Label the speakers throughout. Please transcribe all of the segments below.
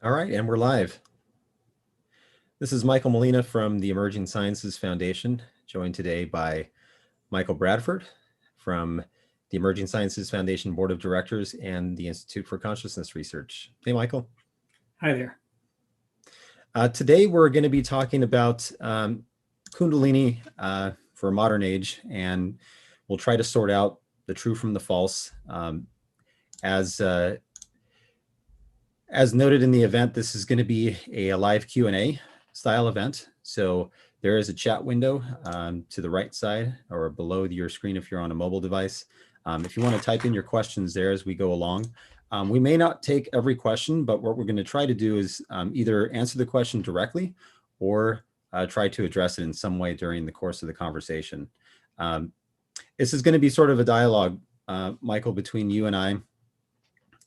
Speaker 1: All right, and we're live. This is Michael Molina from the Emerging Sciences Foundation, joined today by Michael Bradford from the Emerging Sciences Foundation Board of Directors and the Institute for Consciousness Research. Hey, Michael.
Speaker 2: Hi there.
Speaker 1: Today we're going to be talking about Kundalini for a modern age, and we'll try to sort out the true from the false. As noted in the event, this is going to be a live Q&A style event. So there is a chat window to the right side or below your screen if you're on a mobile device. If you want to type in your questions there as we go along. We may not take every question, but what we're going to try to do is either answer the question directly or try to address it in some way during the course of the conversation. This is going to be sort of a dialogue, Michael, between you and I,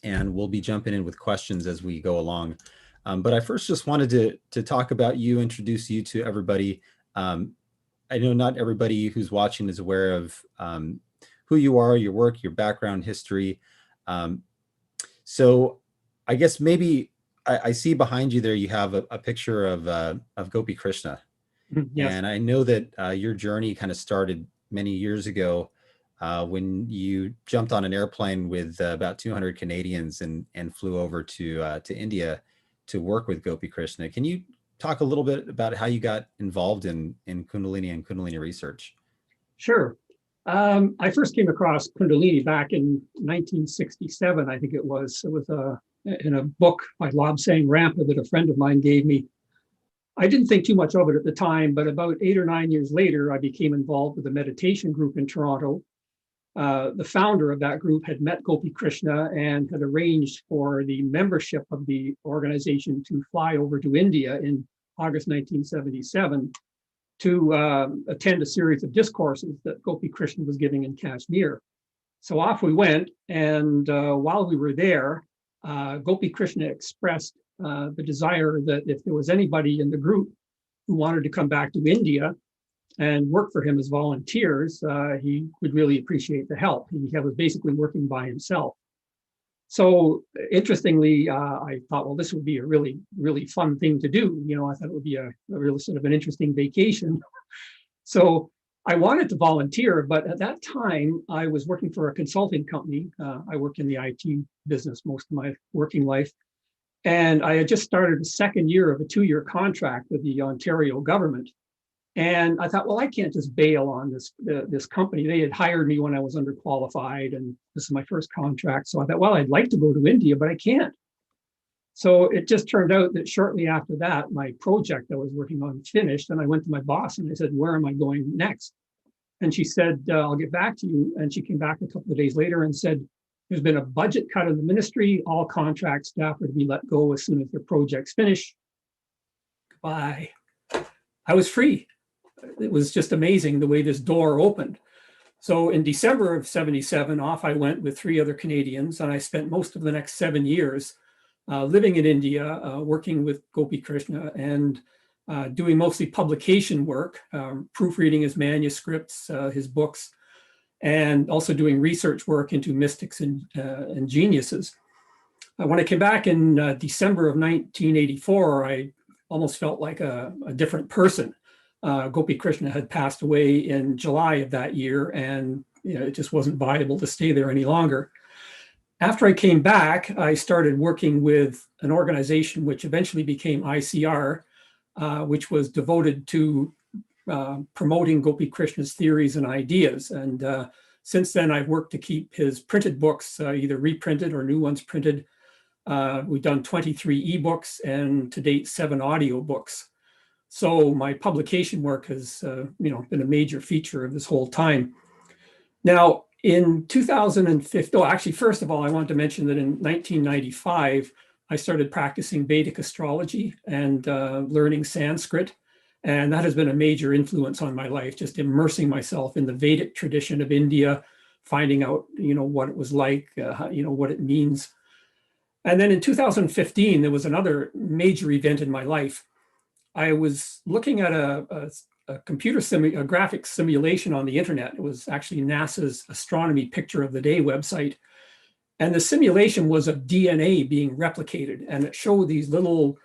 Speaker 1: and we'll be jumping in with questions as we go along. But I first just wanted to talk about you, introduce you to everybody. I know not everybody who's watching is aware of who you are, your work, your background, history. So I guess maybe I see behind you there, you have a picture of Gopi Krishna.
Speaker 2: Yes.
Speaker 1: And I know that your journey kind of started many years ago when you jumped on an airplane with about 200 Canadians and flew over to India to work with Gopi Krishna. Can you talk a little bit about how you got involved in Kundalini and Kundalini research?
Speaker 2: Sure. I first came across Kundalini back in 1967, I think it was. It was in a book by Lobsang Rampa that a friend of mine gave me. I didn't think too much of it at the time, but about 8 or 9 years later, I became involved with a meditation group in Toronto. The founder of that group had met Gopi Krishna and had arranged for the membership of the organization to fly over to India in August 1977 to attend a series of discourses that Gopi Krishna was giving in Kashmir. So off we went, and while we were there, Gopi Krishna expressed the desire that if there was anybody in the group who wanted to come back to India and work for him as volunteers, he would really appreciate the help. He was basically working by himself. So interestingly, I thought, well, this would be a really, really fun thing to do. You know, I thought it would be a really sort of an interesting vacation. So I wanted to volunteer, but at that time I was working for a consulting company. I work in the IT business most of my working life. And I had just started the second year of a 2-year contract with the Ontario government. And I thought, well, I can't just bail on this company. They had hired me when I was underqualified, and this is my first contract. So I thought, well, I'd like to go to India, but I can't. So it just turned out that shortly after that, my project I was working on finished, and I went to my boss and I said, where am I going next? And she said, I'll get back to you. And she came back a couple of days later and said, there's been a budget cut in the ministry. All contract staff are to be let go as soon as their projects finish. Goodbye. I was free. It was just amazing the way this door opened. So in December of 77, off I went with 3 other Canadians, and I spent most of the next 7 years living in India, working with Gopi Krishna and doing mostly publication work, proofreading his manuscripts, his books, and also doing research work into mystics and geniuses. When I came back in December of 1984, I almost felt like a different person. Gopi Krishna had passed away in July of that year, and it just wasn't viable to stay there any longer. After I came back, I started working with an organization which eventually became ICR, which was devoted to promoting Gopi Krishna's theories and ideas. And since then, I've worked to keep his printed books either reprinted or new ones printed. We've done 23 ebooks and to date 7 audio books. So my publication work has been a major feature of this whole time. Now, in 2015, actually, first of all, I want to mention that in 1995, I started practicing Vedic astrology and learning Sanskrit. And that has been a major influence on my life, just immersing myself in the Vedic tradition of India, finding out, what it was like, what it means. And then in 2015, there was another major event in my life. I was looking at a graphic simulation on the internet. It was actually NASA's Astronomy Picture of the Day website. And the simulation was of DNA being replicated, and it showed these little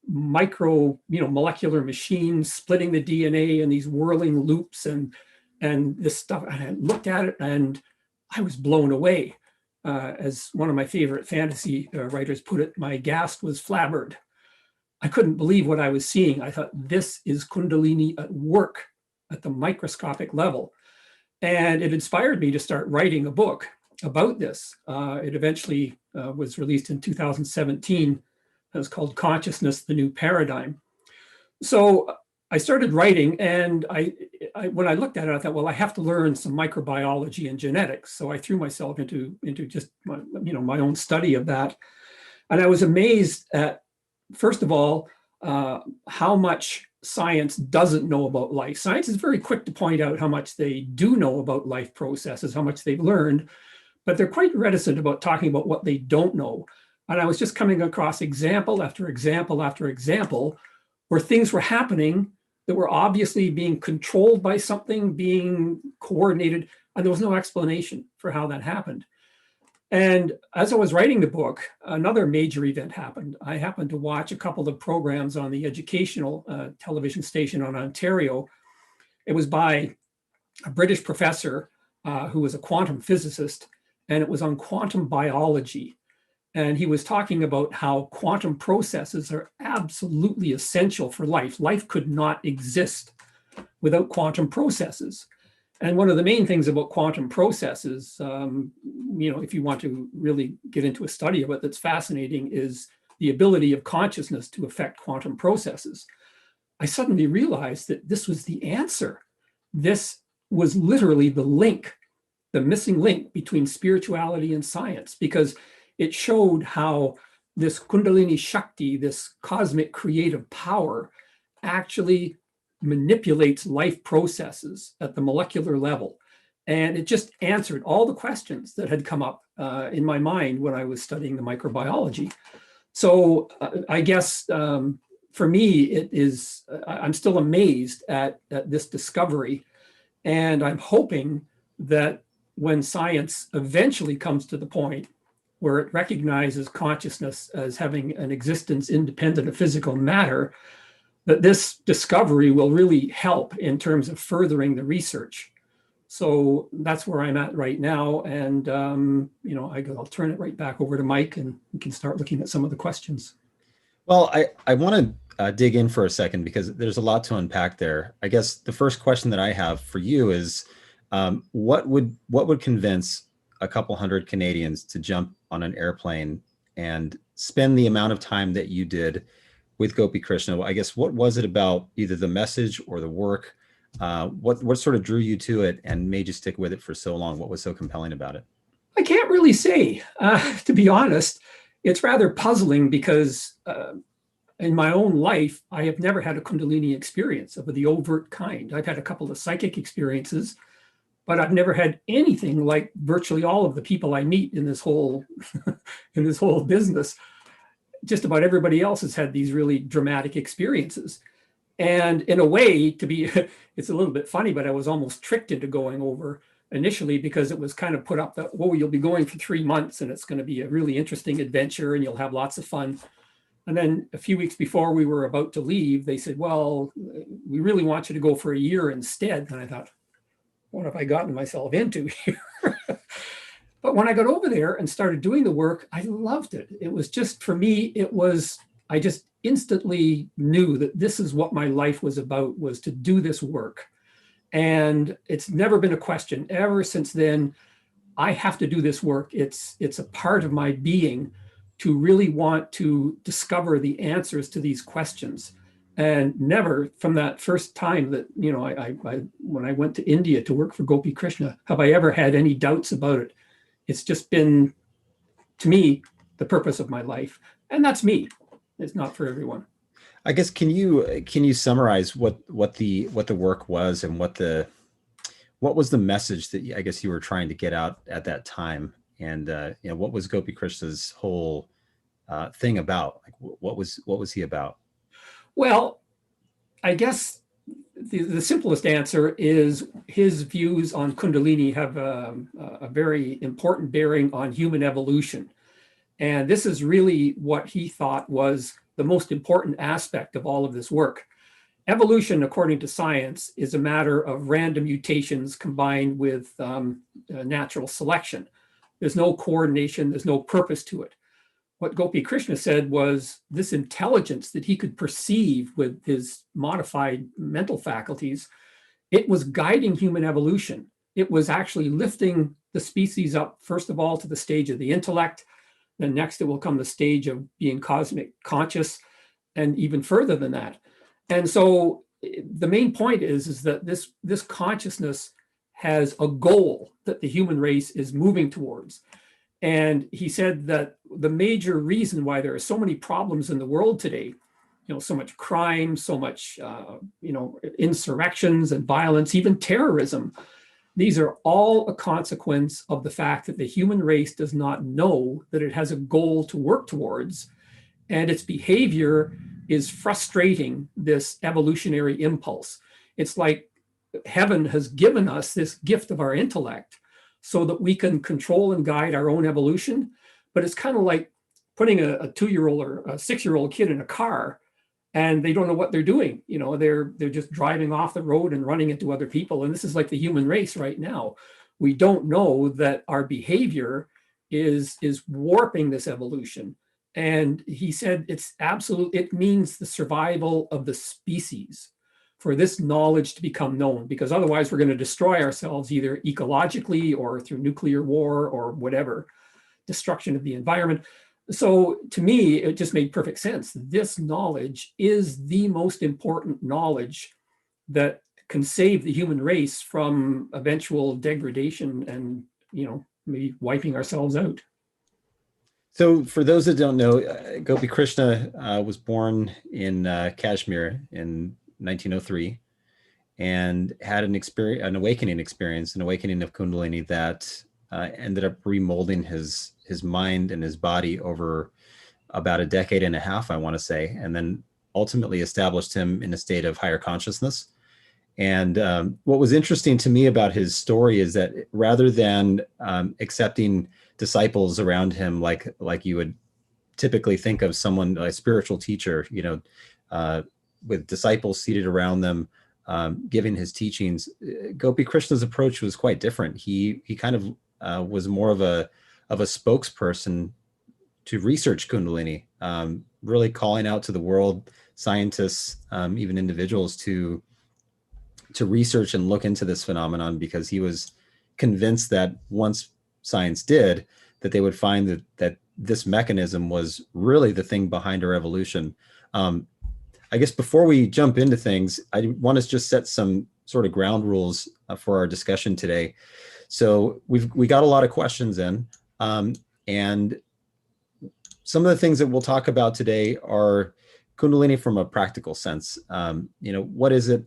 Speaker 2: micro, molecular machines splitting the DNA in these whirling loops and this stuff. And I looked at it and I was blown away. As one of my favorite fantasy writers put it, my gas was flabbered. I couldn't believe what I was seeing. I thought, this is Kundalini at work at the microscopic level. And it inspired me to start writing a book about this. It eventually was released in 2017. It was called Consciousness, the New Paradigm. So I started writing, and I when I looked at it, I thought, well, I have to learn some microbiology and genetics. So I threw myself into just my own study of that. And I was amazed at, first of all, how much science doesn't know about life. Science is very quick to point out how much they do know about life processes, how much they've learned, but they're quite reticent about talking about what they don't know. And I was just coming across example after example after example where things were happening that were obviously being controlled by something, being coordinated, and there was no explanation for how that happened. And as I was writing the book, another major event happened. I happened to watch a couple of programs on the educational television station on Ontario. It was by a British professor who was a quantum physicist, and it was on quantum biology. And he was talking about how quantum processes are absolutely essential for life. Life could not exist without quantum processes. And one of the main things about quantum processes, if you want to really get into a study of it that's fascinating, is the ability of consciousness to affect quantum processes. I suddenly realized that this was the answer. This was literally the link, the missing link between spirituality and science, because it showed how this Kundalini Shakti, this cosmic creative power, actually manipulates life processes at the molecular level. And it just answered all the questions that had come up in my mind when I was studying the microbiology. So I guess for me, it is, I'm still amazed at this discovery. And I'm hoping that when science eventually comes to the point where it recognizes consciousness as having an existence independent of physical matter, that this discovery will really help in terms of furthering the research. So that's where I'm at right now. And, I'll turn it right back over to Mike, and we can start looking at some of the questions.
Speaker 1: Well, I want to dig in for a second because there's a lot to unpack there. I guess the first question that I have for you is, what would convince a couple hundred Canadians to jump on an airplane and spend the amount of time that you did with Gopi Krishna? I guess, what was it about either the message or the work? What sort of drew you to it and made you stick with it for so long? What was so compelling about it?
Speaker 2: I can't really say, to be honest. It's rather puzzling because in my own life, I have never had a Kundalini experience of the overt kind. I've had a couple of psychic experiences, but I've never had anything like virtually all of the people I meet in this whole in this whole business. Just about everybody else has had these really dramatic experiences. And in a way, it's a little bit funny, but I was almost tricked into going over initially because it was kind of put up that, whoa, you'll be going for 3 months and it's going to be a really interesting adventure and you'll have lots of fun. And then a few weeks before we were about to leave, they said, well, we really want you to go for a year instead. And I thought, what have I gotten myself into here? But when I got over there and started doing the work, I loved it. It was just, for me, I just instantly knew that this is what my life was about, was to do this work. And it's never been a question. Ever since then, I have to do this work. It's a part of my being to really want to discover the answers to these questions. And never, from that first time that, when I went to India to work for Gopi Krishna, have I ever had any doubts about it. It's just been, to me, the purpose of my life. And that's me. It's not for everyone.
Speaker 1: I guess, can you summarize what the work was and what was the message that I guess you were trying to get out at that time? And what was Gopi Krishna's whole thing about? Like, what was he about?
Speaker 2: Well, I guess the simplest answer is his views on Kundalini have a very important bearing on human evolution. And this is really what he thought was the most important aspect of all of this work. Evolution, according to science, is a matter of random mutations combined with natural selection. There's no coordination, there's no purpose to it. What Gopi Krishna said was this intelligence that he could perceive with his modified mental faculties, it was guiding human evolution. It was actually lifting the species up, first of all, to the stage of the intellect. Then next, it will come the stage of being cosmic conscious, and even further than that. And so the main point is that this consciousness has a goal that the human race is moving towards. And he said that the major reason why there are so many problems in the world today, so much crime, so much, insurrections and violence, even terrorism, these are all a consequence of the fact that the human race does not know that it has a goal to work towards, and its behavior is frustrating this evolutionary impulse. It's like heaven has given us this gift of our intellect so that we can control and guide our own evolution. But it's kind of like putting a 2-year-old or a 6-year-old kid in a car, and they don't know what they're doing. They're just driving off the road and running into other people. And this is like the human race right now. We don't know that our behavior is warping this evolution. And he said it means the survival of the species for this knowledge to become known, because otherwise we're going to destroy ourselves either ecologically or through nuclear war or whatever, destruction of the environment. So to me, it just made perfect sense. This knowledge is the most important knowledge that can save the human race from eventual degradation and, maybe wiping ourselves out.
Speaker 1: So for those that don't know, Gopi Krishna was born in Kashmir in 1903 and had an awakening of Kundalini that ended up remolding his mind and his body over about a decade and a half, I want to say, and then ultimately established him in a state of higher consciousness. And what was interesting to me about his story is that rather than accepting disciples around him, like you would typically think of someone, like a spiritual teacher, with disciples seated around them, giving his teachings, Gopi Krishna's approach was quite different. He kind of was more of a spokesperson to research Kundalini, really calling out to the world, scientists, even individuals, to research and look into this phenomenon, because he was convinced that once science did, that they would find that this mechanism was really the thing behind our evolution. I guess before we jump into things, I want to just set some sort of ground rules for our discussion today. So we got a lot of questions in, and some of the things that we'll talk about today are Kundalini from a practical sense. What is it?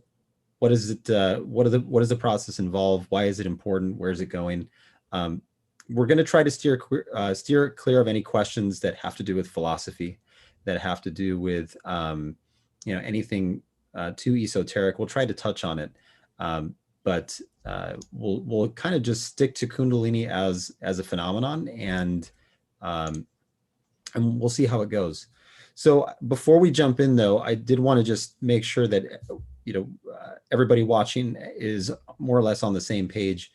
Speaker 1: What is it? What does the process involve? Why is it important? Where is it going? We're going to try to steer clear of any questions that have to do with philosophy, that have to do with anything too esoteric. We'll try to touch on it, but we'll kind of just stick to Kundalini as a phenomenon, and we'll see how it goes. So before we jump in, though, I did want to just make sure that everybody watching is more or less on the same page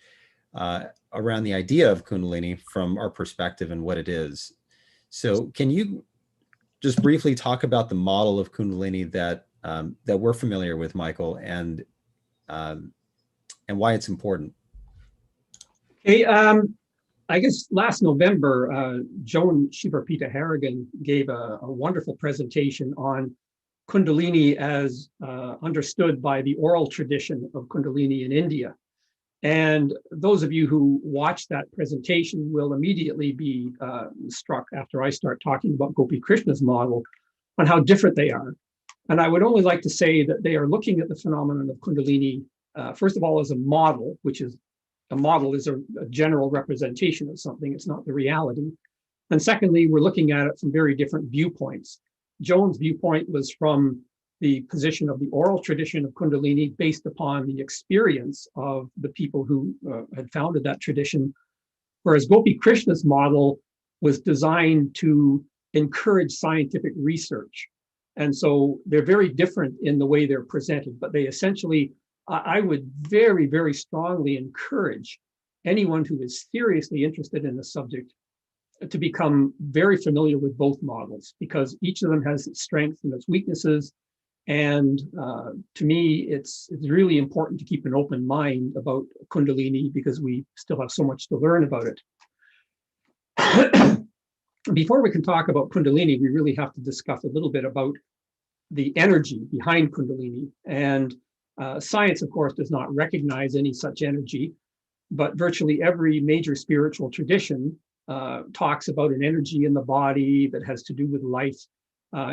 Speaker 1: around the idea of Kundalini from our perspective and what it is. So can you just briefly talk about the model of Kundalini that we're familiar with, Michael, and why it's important?
Speaker 2: Okay, I guess last November, Joan Shivarpita Harrigan gave a wonderful presentation on Kundalini as understood by the oral tradition of Kundalini in India. And those of you who watched that presentation will immediately be struck after I start talking about Gopi Krishna's model on how different they are. And I would only like to say that they are looking at the phenomenon of Kundalini, first of all, as a model, which is a model is a general representation of something. It's not the reality. And secondly, we're looking at it from very different viewpoints. Joan's viewpoint was from the position of the oral tradition of Kundalini based upon the experience of the people who had founded that tradition, whereas Gopi Krishna's model was designed to encourage scientific research. And so they're very different in the way they're presented, but they essentially, I would very, very strongly encourage anyone who is seriously interested in the subject to become very familiar with both models, because each of them has its strengths and its weaknesses. And to me, it's really important to keep an open mind about Kundalini, because we still have so much to learn about it. Before we can talk about Kundalini, we really have to discuss a little bit about the energy behind Kundalini. And science, of course, does not recognize any such energy, but virtually every major spiritual tradition talks about an energy in the body that has to do with life.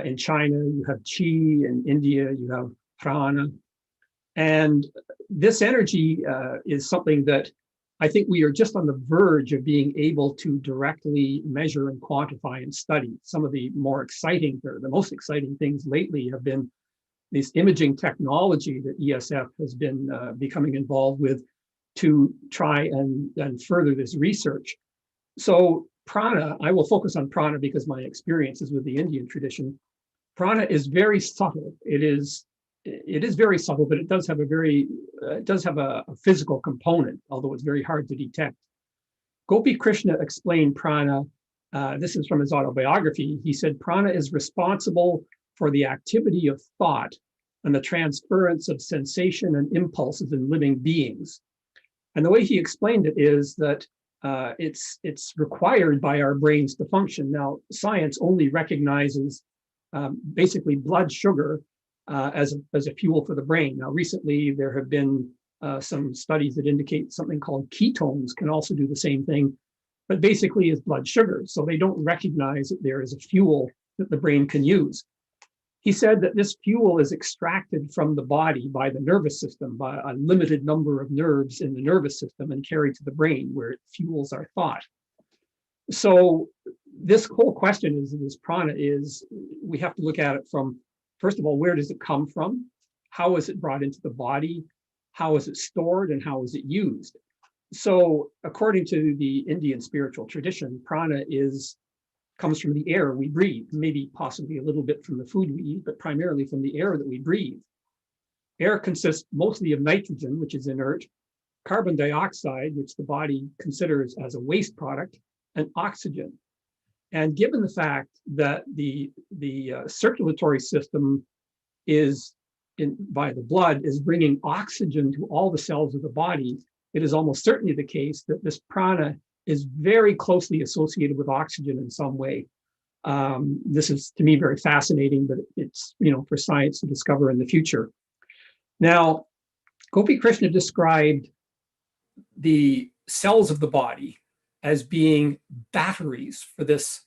Speaker 2: In China, you have qi. In India, you have prana. And this energy is something that I think we are just on the verge of being able to directly measure and quantify and study. Some of the more exciting, or the most exciting things lately have been this imaging technology that ESF has been becoming involved with to try and further this research. So prana, I will focus on prana because my experience is with the Indian tradition. Prana is very subtle. It is very subtle, but it does have a physical component, although it's very hard to detect. Gopi Krishna explained prana. This is from his autobiography. He said, prana is responsible for the activity of thought and the transference of sensation and impulses in living beings. And the way he explained it is that it's required by our brains to function. Now, science only recognizes basically blood sugar as a fuel for the brain. Now, recently there have been some studies that indicate something called ketones can also do the same thing, but basically is blood sugar. So they don't recognize that there is a fuel that the brain can use. He said that this fuel is extracted from the body by the nervous system, by a limited number of nerves in the nervous system, and carried to the brain where it fuels our thought. So this whole question is, this prana is, we have to look at it from, first of all, where does it come from? How is it brought into the body? How is it stored, and how is it used? So according to the Indian spiritual tradition, prana comes from the air we breathe, maybe possibly a little bit from the food we eat, but primarily from the air that we breathe. Air consists mostly of nitrogen, which is inert, carbon dioxide, which the body considers as a waste product, and oxygen. And given the fact that the circulatory system by the blood is bringing oxygen to all the cells of the body, it is almost certainly the case that this prana is very closely associated with oxygen in some way. This is, to me, very fascinating, but it's, for science to discover in the future. Now, Gopi Krishna described the cells of the body as being batteries for this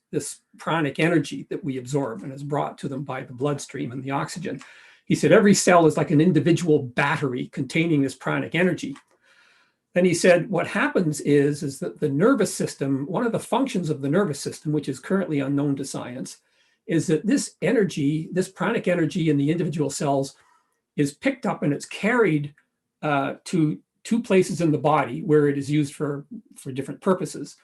Speaker 2: pranic energy that we absorb and is brought to them by the bloodstream and the oxygen. He said every cell is like an individual battery containing this pranic energy. Then he said what happens is that the nervous system, one of the functions of the nervous system, which is currently unknown to science, is that this energy, this pranic energy in the individual cells is picked up and it's carried to two places in the body where it is used for different purposes.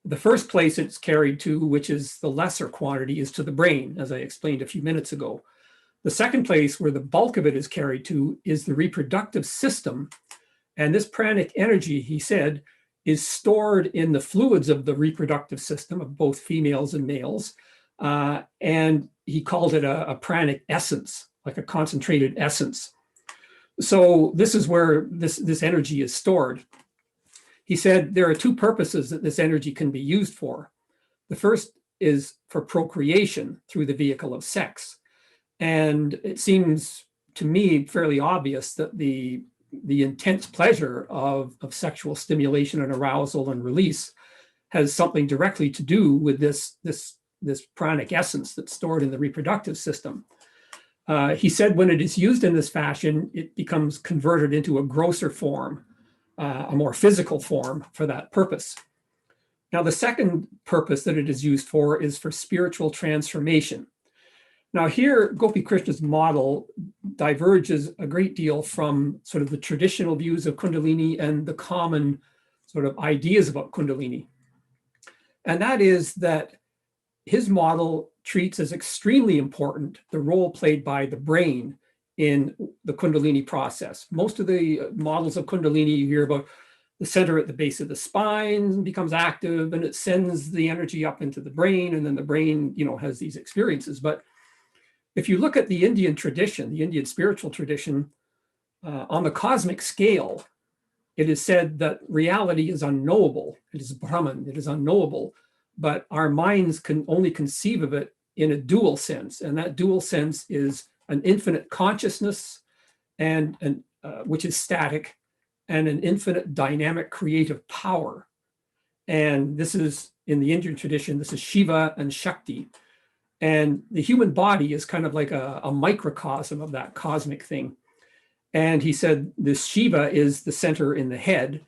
Speaker 2: The first place it's carried to, which is the lesser quantity, is to the brain, as I explained a few minutes ago. The second place where the bulk of it is carried to is the reproductive system. And this pranic energy, he said, is stored in the fluids of the reproductive system of both females and males. And he called it a pranic essence, like a concentrated essence. So this is where this energy is stored. He said there are two purposes that this energy can be used for. The first is for procreation through the vehicle of sex. And it seems to me fairly obvious that the intense pleasure of sexual stimulation and arousal and release has something directly to do with this pranic essence that's stored in the reproductive system. He said when it is used in this fashion, it becomes converted into a grosser form, a more physical form for that purpose. Now, the second purpose that it is used for is for spiritual transformation. Now here, Gopi Krishna's model diverges a great deal from sort of the traditional views of Kundalini and the common sort of ideas about Kundalini. And that is that his model treats as extremely important the role played by the brain in the Kundalini process. Most of the models of Kundalini, you hear about the center at the base of the spine becomes active and it sends the energy up into the brain, and then the brain, has these experiences. But if you look at the Indian tradition, the Indian spiritual tradition, on the cosmic scale, it is said that reality is unknowable. It is Brahman, it is unknowable, but our minds can only conceive of it in a dual sense. And that dual sense is an infinite consciousness, and which is static, and an infinite dynamic creative power. And this is, in the Indian tradition, this is Shiva and Shakti. And the human body is kind of like a microcosm of that cosmic thing. And he said this Shiva is the center in the head,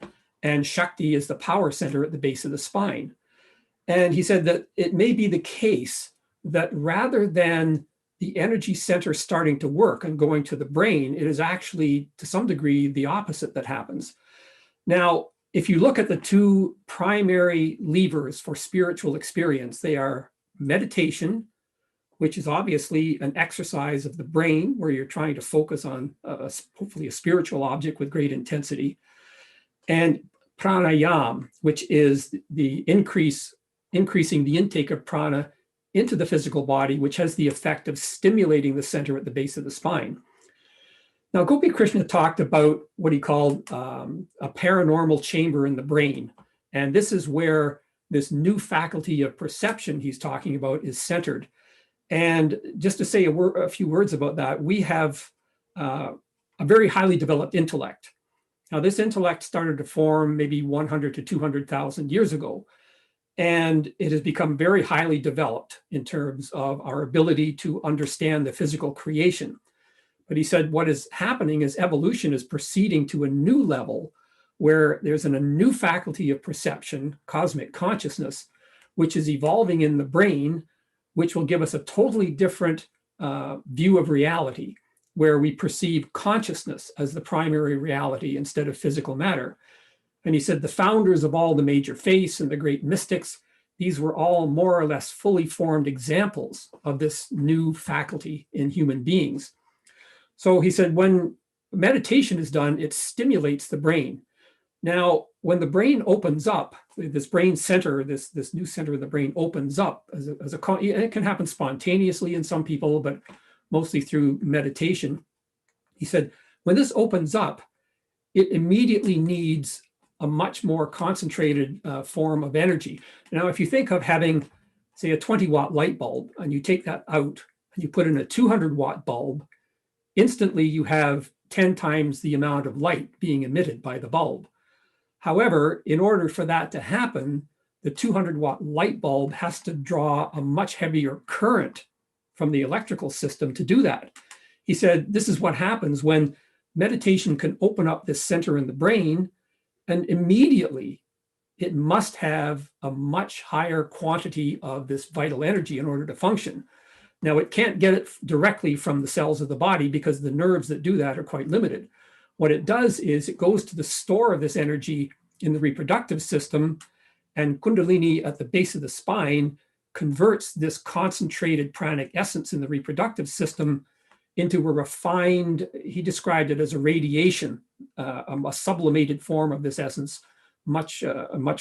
Speaker 2: and Shakti is the power center at the base of the spine. And he said that it may be the case that rather than the energy center starting to work and going to the brain, it is actually, to some degree, the opposite that happens. Now, if you look at the two primary levers for spiritual experience, they are meditation, which is obviously an exercise of the brain where you're trying to focus on hopefully a spiritual object with great intensity, and pranayam, which is the increasing the intake of prana into the physical body, which has the effect of stimulating the center at the base of the spine. Now, Gopi Krishna talked about what he called a paranormal chamber in the brain. And this is where this new faculty of perception he's talking about is centered. And just to say a few words about that, we have a very highly developed intellect. Now, this intellect started to form maybe 100 to 200,000 years ago. And it has become very highly developed in terms of our ability to understand the physical creation. But he said what is happening is evolution is proceeding to a new level where there's a new faculty of perception, cosmic consciousness, which is evolving in the brain, which will give us a totally different view of reality, where we perceive consciousness as the primary reality instead of physical matter. And he said the founders of all the major faiths and the great mystics, these were all more or less fully formed examples of this new faculty in human beings. So he said when meditation is done, it stimulates the brain. Now, when the brain opens up, this brain center, this new center of the brain opens up and it can happen spontaneously in some people, but mostly through meditation. He said, when this opens up, it immediately needs a much more concentrated form of energy. Now, if you think of having, say, a 20-watt light bulb, and you take that out and you put in a 200-watt bulb, instantly you have 10 times the amount of light being emitted by the bulb. However, in order for that to happen, the 200-watt light bulb has to draw a much heavier current from the electrical system to do that. He said, this is what happens when meditation can open up this center in the brain, and immediately it must have a much higher quantity of this vital energy in order to function. Now, it can't get it directly from the cells of the body because the nerves that do that are quite limited. What it does is it goes to the store of this energy in the reproductive system, and Kundalini at the base of the spine converts this concentrated pranic essence in the reproductive system into a refined, he described it as a radiation, a sublimated form of this essence, much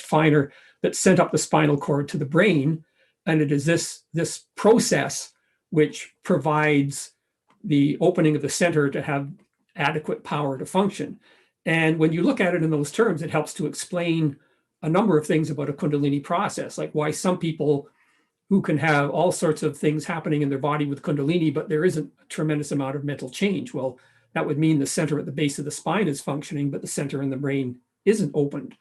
Speaker 2: finer, that sent up the spinal cord to the brain. And it is this process which provides the opening of the center to have adequate power to function. And when you look at it in those terms, it helps to explain a number of things about a Kundalini process, like why some people who can have all sorts of things happening in their body with Kundalini, but there isn't a tremendous amount of mental change. Well, that would mean the center at the base of the spine is functioning, but the center in the brain isn't opened.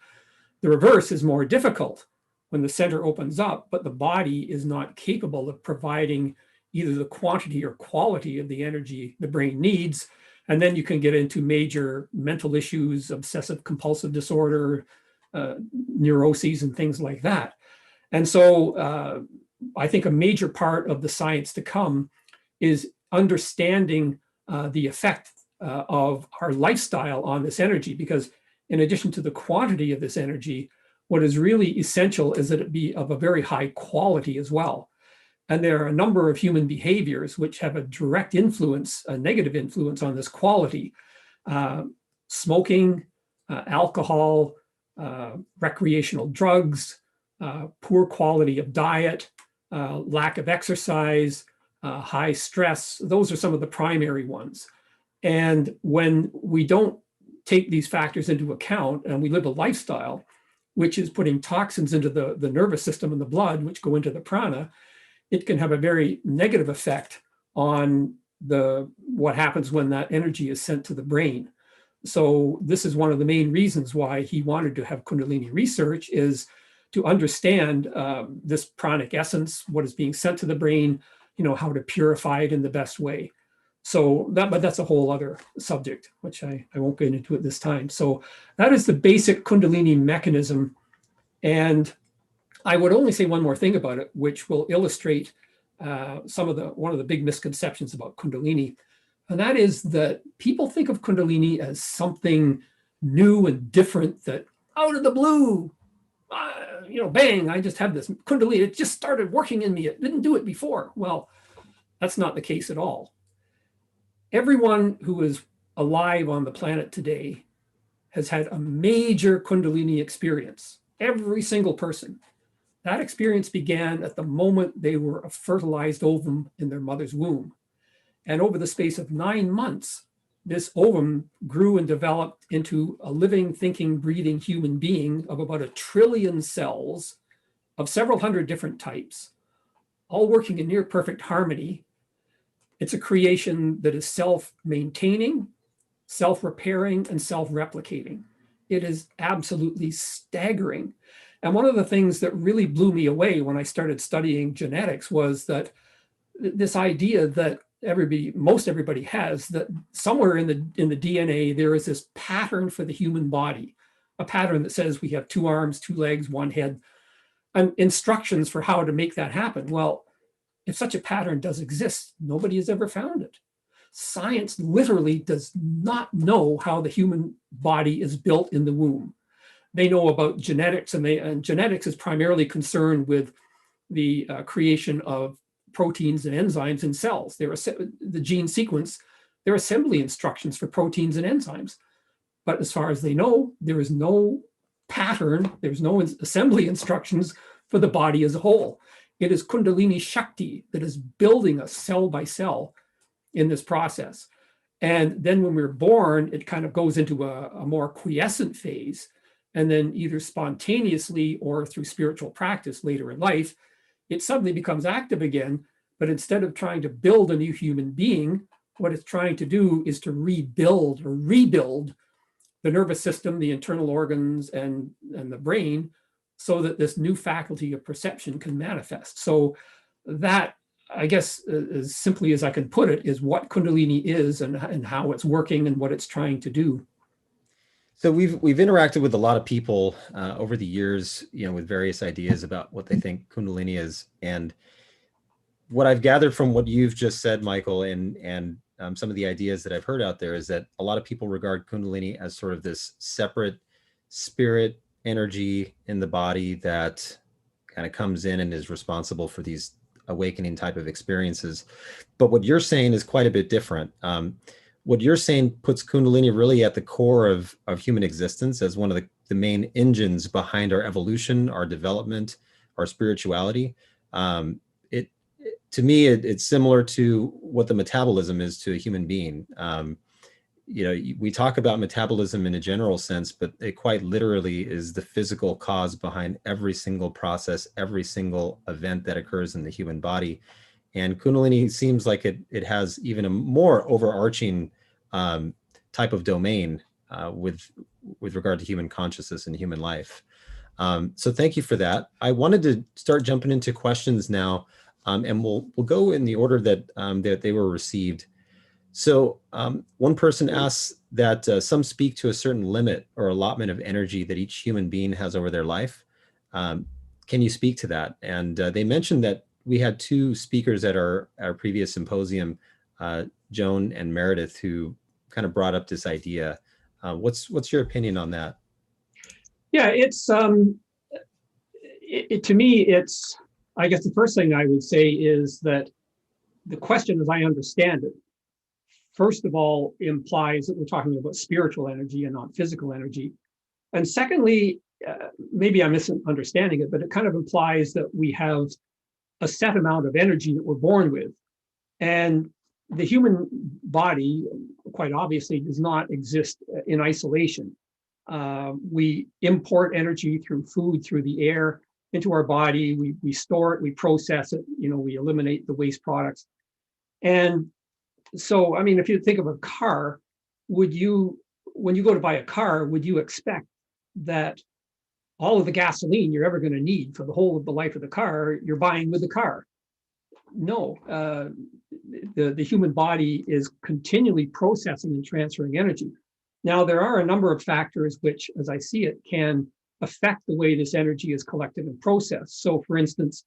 Speaker 2: The reverse is more difficult when the center opens up, but the body is not capable of providing either the quantity or quality of the energy the brain needs. And then you can get into major mental issues, obsessive compulsive disorder, neuroses, and things like that. And so I think a major part of the science to come is understanding the effect of our lifestyle on this energy, because in addition to the quantity of this energy, what is really essential is that it be of a very high quality as well. And there are a number of human behaviors which have a direct influence, a negative influence on this quality. Smoking, alcohol, recreational drugs, poor quality of diet, lack of exercise, high stress. Those are some of the primary ones. And when we don't take these factors into account and we live a lifestyle, which is putting toxins into the nervous system and the blood, which go into the prana, it can have a very negative effect on what happens when that energy is sent to the brain. So this is one of the main reasons why he wanted to have Kundalini research, is to understand this pranic essence, what is being sent to the brain, how to purify it in the best way. So but that's a whole other subject, which I won't get into at this time. So that is the basic Kundalini mechanism. And I would only say one more thing about it, which will illustrate one of the big misconceptions about Kundalini. And that is that people think of Kundalini as something new and different, that out of the blue, bang, I just have this Kundalini. It just started working in me. It didn't do it before. Well, that's not the case at all. Everyone who is alive on the planet today has had a major Kundalini experience. Every single person. That experience began at the moment they were a fertilized ovum in their mother's womb. And over the space of 9 months, this ovum grew and developed into a living, thinking, breathing human being of about 1 trillion cells of several hundred different types, all working in near perfect harmony. It's a creation that is self-maintaining, self-repairing, and self-replicating. It is absolutely staggering. And one of the things that really blew me away when I started studying genetics was that this idea that most everybody has, that somewhere in the DNA, there is this pattern for the human body, a pattern that says we have 2 arms, 2 legs, 1 head, and instructions for how to make that happen. Well, if such a pattern does exist, nobody has ever found it. Science literally does not know how the human body is built in the womb. They know about genetics, and genetics is primarily concerned with the creation of proteins and enzymes in cells. The gene sequence, they're assembly instructions for proteins and enzymes. But as far as they know, there is no pattern, there's no assembly instructions for the body as a whole. It is Kundalini Shakti that is building us cell by cell in this process. And then when we're born, it kind of goes into a more quiescent phase. And then either spontaneously or through spiritual practice later in life, it suddenly becomes active again. But instead of trying to build a new human being, what it's trying to do is to rebuild the nervous system, the internal organs, and the brain, so that this new faculty of perception can manifest. So that, I guess, as simply as I can put it, is what Kundalini is and how it's working and what it's trying to do.
Speaker 1: So we've interacted with a lot of people over the years, with various ideas about what they think Kundalini is. And what I've gathered from what you've just said, Michael, and some of the ideas that I've heard out there, is that a lot of people regard Kundalini as sort of this separate spirit energy in the body that kind of comes in and is responsible for these awakening type of experiences. But what you're saying is quite a bit different. What you're saying puts Kundalini really at the core of human existence, as one of the main engines behind our evolution, our development, our spirituality. To me, it's similar to what the metabolism is to a human being. We talk about metabolism in a general sense, but it quite literally is the physical cause behind every single process, every single event that occurs in the human body. And Kundalini seems like it has even a more overarching type of domain with regard to human consciousness and human life. So thank you for that. I wanted to start jumping into questions now, and we'll go in the order that they were received. So one person asks that some speak to a certain limit or allotment of energy that each human being has over their life. Can you speak to that? And they mentioned that we had two speakers at our previous symposium, Joan and Meredith, who kind of brought up this idea. What's your opinion on that?
Speaker 2: Yeah, it's to me, it's, I guess the first thing I would say is that the question, as I understand it, first of all, implies that we're talking about spiritual energy and not physical energy. And secondly, maybe I'm misunderstanding it, but it kind of implies that we have a set amount of energy that we're born with. And the human body, quite obviously, does not exist in isolation. We import energy through food, through the air, into our body. We store it, we process it, we eliminate the waste products. And so, I mean, if you think of a car, when you go to buy a car, would you expect that all of the gasoline you're ever going to need for the whole of the life of the car, you're buying with the car? No. The human body is continually processing and transferring energy. Now, there are a number of factors which, as I see it, can affect the way this energy is collected and processed. So, for instance,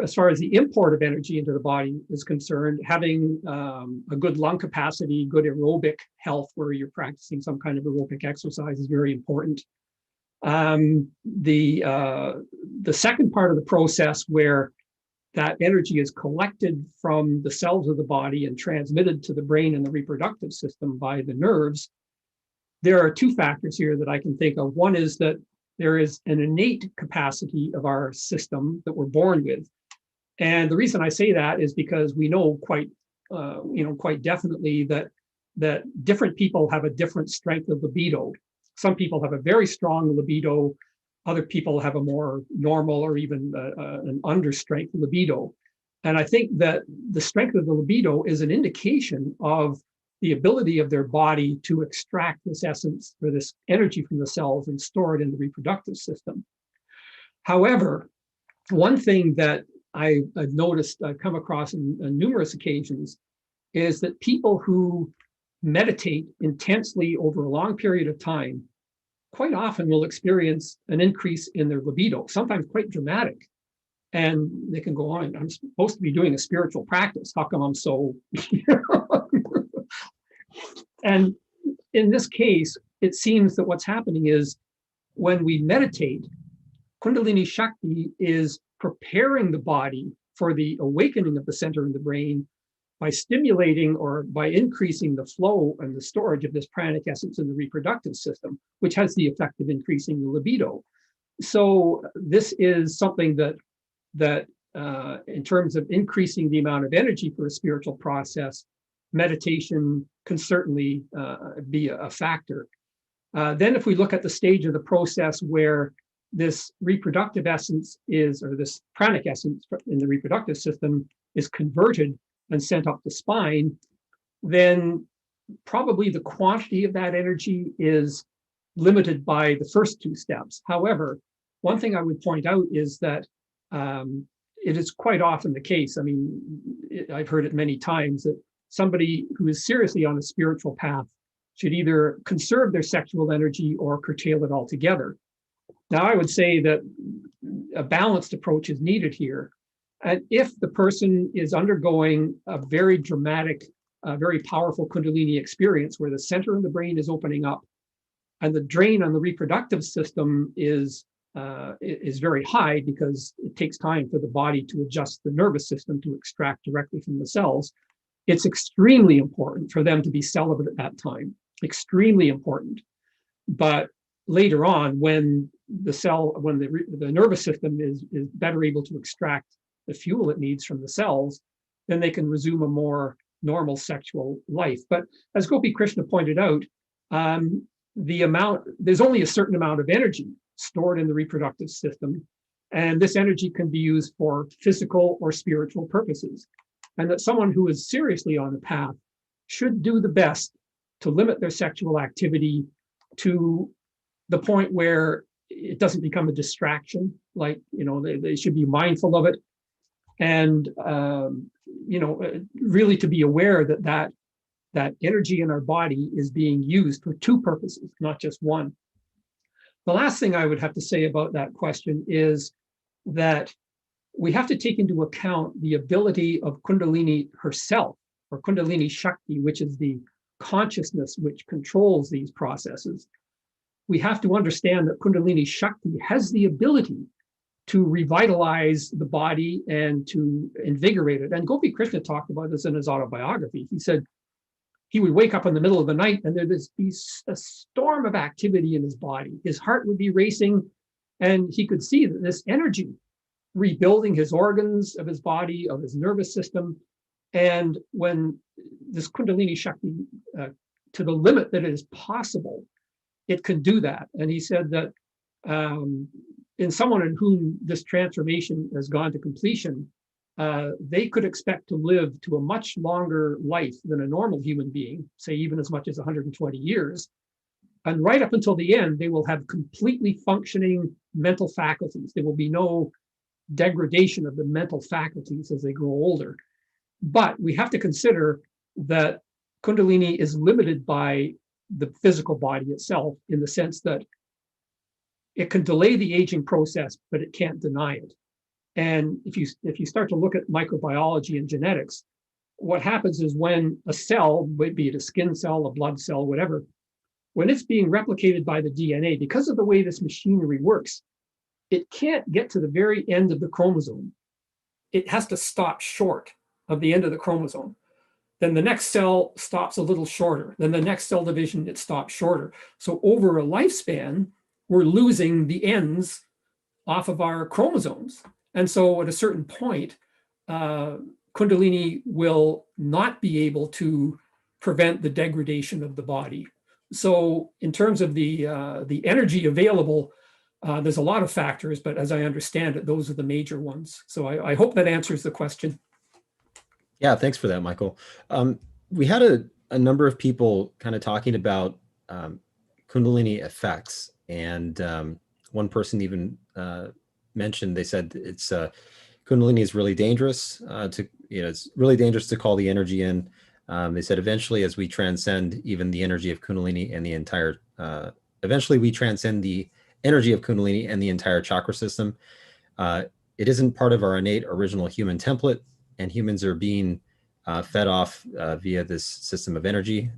Speaker 2: as far as the import of energy into the body is concerned, having a good lung capacity, good aerobic health, where you're practicing some kind of aerobic exercise, is very important. The second part of the process, where that energy is collected from the cells of the body and transmitted to the brain and the reproductive system by the nerves, there are two factors here that I can think of. One is that there is an innate capacity of our system that we're born with. And the reason I say that is because we know quite definitely that different people have a different strength of libido. Some people have a very strong libido. Other people have a more normal or even an understrength libido. And I think that the strength of the libido is an indication of the ability of their body to extract this essence or this energy from the cells and store it in the reproductive system. However, one thing that I've noticed, I've come across on numerous occasions, is that people who meditate intensely over a long period of time quite often will experience an increase in their libido, sometimes quite dramatic. And they can go on, I'm supposed to be doing a spiritual practice. How come I'm so, And in this case, it seems that what's happening is when we meditate, Kundalini Shakti is preparing the body for the awakening of the center in the brain by stimulating or by increasing the flow and the storage of this pranic essence in the reproductive system, which has the effect of increasing the libido. So this is something that in terms of increasing the amount of energy for a spiritual process, meditation can certainly be a factor. Then if we look at the stage of the process where this reproductive essence is, or this pranic essence in the reproductive system is converted and sent up the spine, then probably the quantity of that energy is limited by the first two steps. However, one thing I would point out is that it is quite often the case, I mean, I've heard it many times, that somebody who is seriously on a spiritual path should either conserve their sexual energy or curtail it altogether. Now, I would say that a balanced approach is needed here. And if the person is undergoing a very dramatic, very powerful Kundalini experience where the center of the brain is opening up and the drain on the reproductive system is very high because it takes time for the body to adjust the nervous system to extract directly from the cells, it's extremely important for them to be celibate at that time, extremely important. But later on, when the nervous system is better able to extract the fuel it needs from the cells, then they can resume a more normal sexual life. But as Gopi Krishna pointed out, there's only a certain amount of energy stored in the reproductive system, and this energy can be used for physical or spiritual purposes. And that someone who is seriously on the path should do the best to limit their sexual activity to the point where it doesn't become a distraction. Like, they should be mindful of it. And, really to be aware that energy in our body is being used for two purposes, not just one. The last thing I would have to say about that question is that we have to take into account the ability of Kundalini herself, or Kundalini Shakti, which is the consciousness which controls these processes. We have to understand that Kundalini Shakti has the ability to revitalize the body and to invigorate it. And Gopi Krishna talked about this in his autobiography. He said he would wake up in the middle of the night and there'd be a storm of activity in his body. His heart would be racing, and he could see that this energy rebuilding his organs of his body, of his nervous system. And when this Kundalini Shakti, to the limit that it is possible, it can do that. And he said that in someone in whom this transformation has gone to completion, they could expect to live to a much longer life than a normal human being, say even as much as 120 years. And right up until the end, they will have completely functioning mental faculties. There will be no degradation of the mental faculties as they grow older. But we have to consider that Kundalini is limited by the physical body itself, in the sense that it can delay the aging process, but it can't deny it. And if you start to look at microbiology and genetics, what happens is when a cell, be it a skin cell, a blood cell, whatever, when it's being replicated by the DNA, because of the way this machinery works, it can't get to the very end of the chromosome. It has to stop short of the end of the chromosome. Then the next cell stops a little shorter. Then the next cell division, it stops shorter. So over a lifespan, we're losing the ends off of our chromosomes. And so at a certain point, Kundalini will not be able to prevent the degradation of the body. So in terms of the energy available, there's a lot of factors, but as I understand it, those are the major ones. So I hope that answers the question.
Speaker 1: Yeah, thanks for that, Michael. We had a number of people kind of talking about Kundalini effects, and one person even mentioned, they said it's Kundalini is really dangerous it's really dangerous to call the energy in. They said eventually, as we transcend even the energy of Kundalini and the entire, eventually we transcend the energy of Kundalini and the entire chakra system. It isn't part of our innate original human template, and humans are being fed off via this system of energy.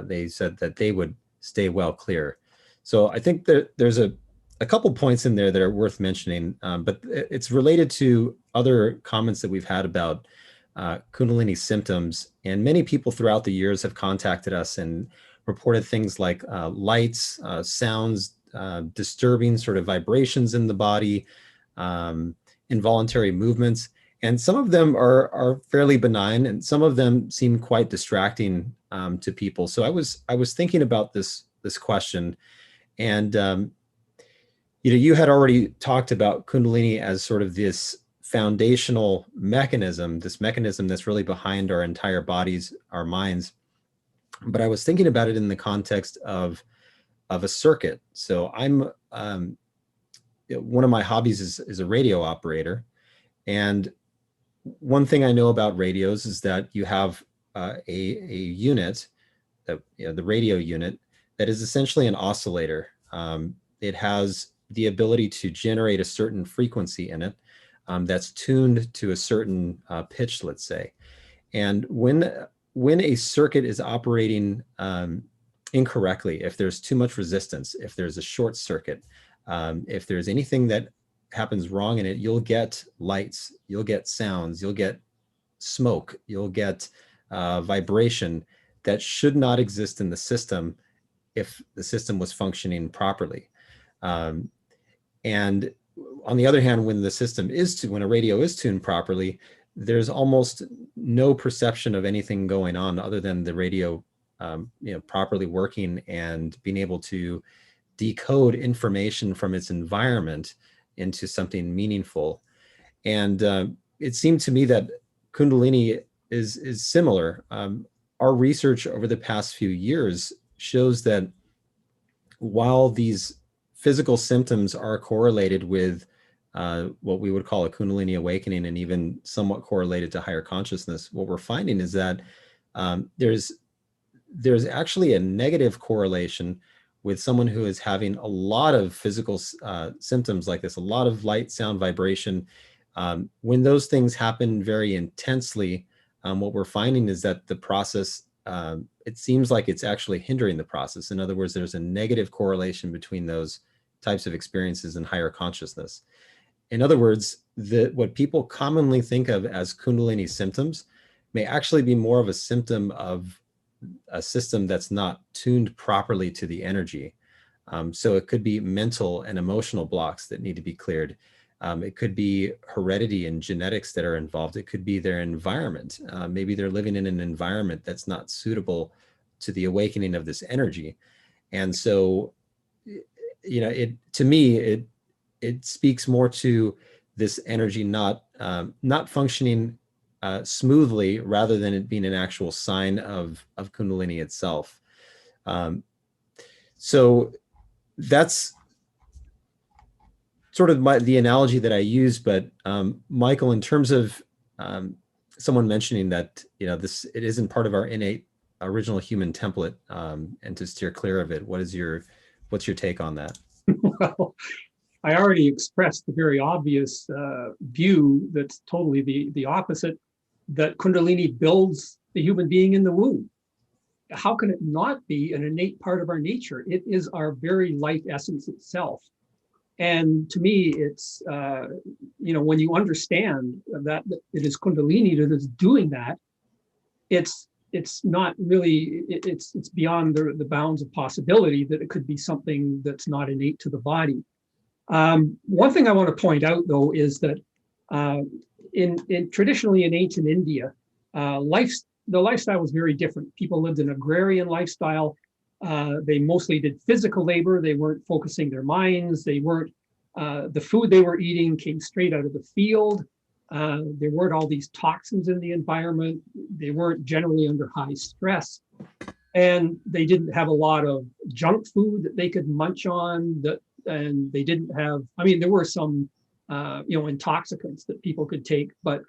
Speaker 1: They said that they would stay well clear. So I think that there's a couple points in there that are worth mentioning, but it's related to other comments that we've had about Kundalini symptoms. And many people throughout the years have contacted us and reported things like lights, sounds, disturbing sort of vibrations in the body, involuntary movements. And some of them are fairly benign, and some of them seem quite distracting to people. So I was thinking about this question, and you had already talked about Kundalini as sort of this foundational mechanism, this mechanism that's really behind our entire bodies, our minds. But I was thinking about it in the context of a circuit. So I'm one of my hobbies is a radio operator, and one thing I know about radios is that you have a unit, the radio unit, that is essentially an oscillator. It has the ability to generate a certain frequency in it that's tuned to a certain pitch, let's say. And when a circuit is operating incorrectly, if there's too much resistance, if there's a short circuit, if there's anything that happens wrong in it, you'll get lights, you'll get sounds, you'll get smoke, you'll get vibration that should not exist in the system if the system was functioning properly. And on the other hand, when when a radio is tuned properly, there's almost no perception of anything going on other than the radio properly working and being able to decode information from its environment into something meaningful. And it seemed to me that Kundalini is similar. Our research over the past few years shows that while these physical symptoms are correlated with what we would call a Kundalini awakening, and even somewhat correlated to higher consciousness, what we're finding is that there's actually a negative correlation with someone who is having a lot of physical symptoms like this, a lot of light, sound, vibration, when those things happen very intensely, what we're finding is that the process, it seems like it's actually hindering the process. In other words, there's a negative correlation between those types of experiences and higher consciousness. In other words, what people commonly think of as Kundalini symptoms may actually be more of a symptom of a system that's not tuned properly to the energy. So it could be mental and emotional blocks that need to be cleared. It could be heredity and genetics that are involved. It could be their environment. Maybe they're living in an environment that's not suitable to the awakening of this energy. And so, to me, it speaks more to this energy not functioning smoothly, rather than it being an actual sign of Kundalini itself. So that's sort of the analogy that I use. But Michael, in terms of someone mentioning that it isn't part of our innate original human template, and to steer clear of it, what's your take on that?
Speaker 2: Well, I already expressed the very obvious view that's totally the opposite, that Kundalini builds the human being in the womb. How can it not be an innate part of our nature? It is our very life essence itself. And to me, it's, when you understand that it is Kundalini that is doing that, it's not really, it's beyond the bounds of possibility that it could be something that's not innate to the body. One thing I want to point out, though, is that traditionally in ancient India, the lifestyle was very different. People lived an agrarian lifestyle. They mostly did physical labor. They weren't focusing their minds. They weren't. The food they were eating came straight out of the field. There weren't all these toxins in the environment. They weren't generally under high stress. And they didn't have a lot of junk food that they could munch on. And they didn't have, there were some, intoxicants that people could take. But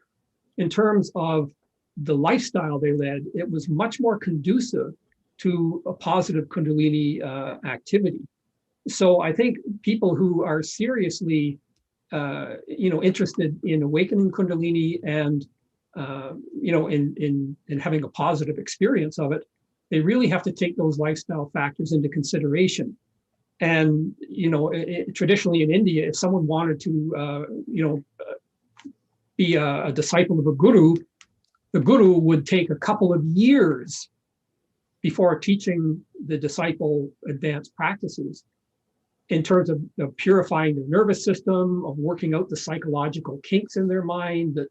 Speaker 2: in terms of the lifestyle they led, it was much more conducive to a positive Kundalini activity. So I think people who are seriously, interested in awakening Kundalini and, in having a positive experience of it, they really have to take those lifestyle factors into consideration. And, traditionally in India, if someone wanted to, be a disciple of a guru, the guru would take a couple of years before teaching the disciple advanced practices in terms of purifying their nervous system, of working out the psychological kinks in their mind that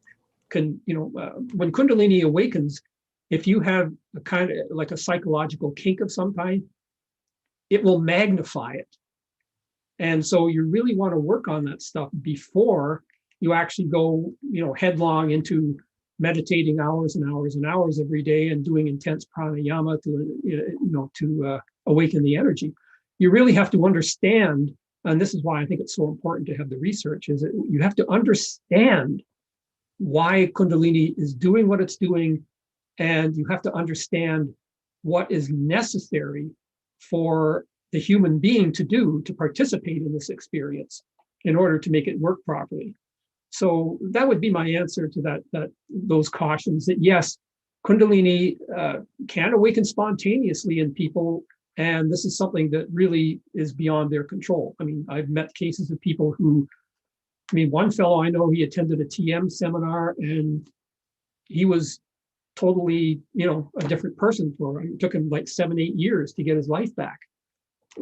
Speaker 2: can, when Kundalini awakens, if you have a kind of like a psychological kink of some kind, it will magnify it. And so you really want to work on that stuff before you actually go, headlong into meditating hours and hours and hours every day and doing intense pranayama to awaken the energy. You really have to understand, and this is why I think it's so important to have the research, is that you have to understand why Kundalini is doing what it's doing, and you have to understand what is necessary for the human being to do to participate in this experience in order to make it work properly. So that would be my answer to those cautions, that yes, Kundalini can awaken spontaneously in people, and this is something that really is beyond their control. I've met cases of people who, one fellow I know, he attended a TM seminar and he was totally, a different person for him. It took him like 7-8 years to get his life back.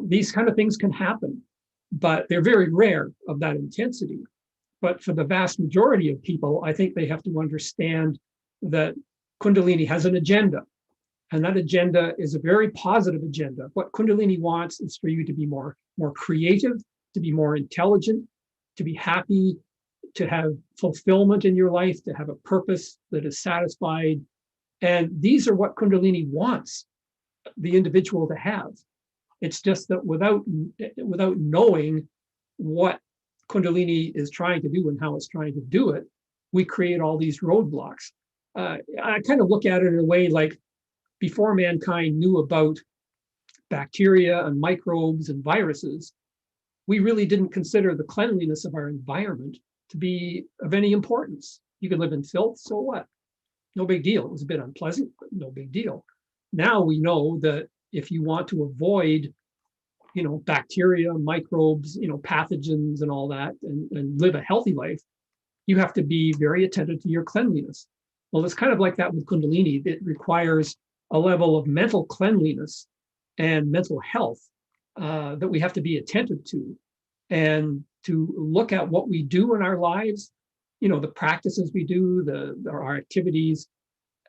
Speaker 2: These kind of things can happen, but they're very rare of that intensity. But for the vast majority of people, I think they have to understand that Kundalini has an agenda, and that agenda is a very positive agenda. What Kundalini wants is for you to be more creative, to be more intelligent, to be happy, to have fulfillment in your life, to have a purpose that is satisfied. And these are what Kundalini wants the individual to have. It's just that without knowing what Kundalini is trying to do and how it's trying to do it, we create all these roadblocks. I kind of look at it in a way like before mankind knew about bacteria and microbes and viruses, we really didn't consider the cleanliness of our environment to be of any importance. You could live in filth, so what? No big deal. It was a bit unpleasant, but no big deal. Now we know that if you want to avoid, bacteria, microbes, pathogens and all that, and live a healthy life, you have to be very attentive to your cleanliness. Well, it's kind of like that with Kundalini. It requires a level of mental cleanliness and mental health that we have to be attentive to, and to look at what we do in our lives, the practices we do, our activities,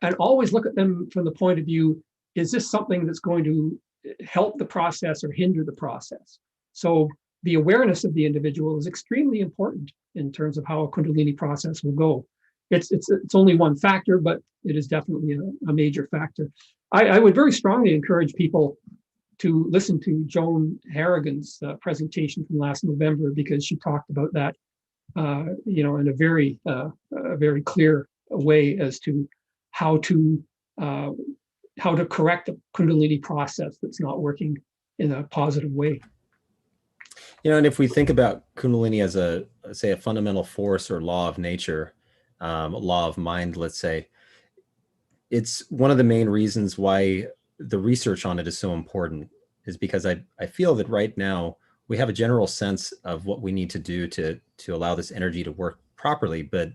Speaker 2: and always look at them from the point of view, is this something that's going to help the process or hinder the process? So the awareness of the individual is extremely important in terms of how a Kundalini process will go. It's only one factor, but it is definitely a major factor. I would very strongly encourage people to listen to Joan Harrigan's presentation from last November, because she talked about that, in a very clear way as to how to correct the Kundalini process that's not working in a positive way.
Speaker 1: And if we think about Kundalini as a fundamental force or law of nature, law of mind, let's say, it's one of the main reasons why the research on it is so important, is because I feel that right now we have a general sense of what we need to do to allow this energy to work properly, but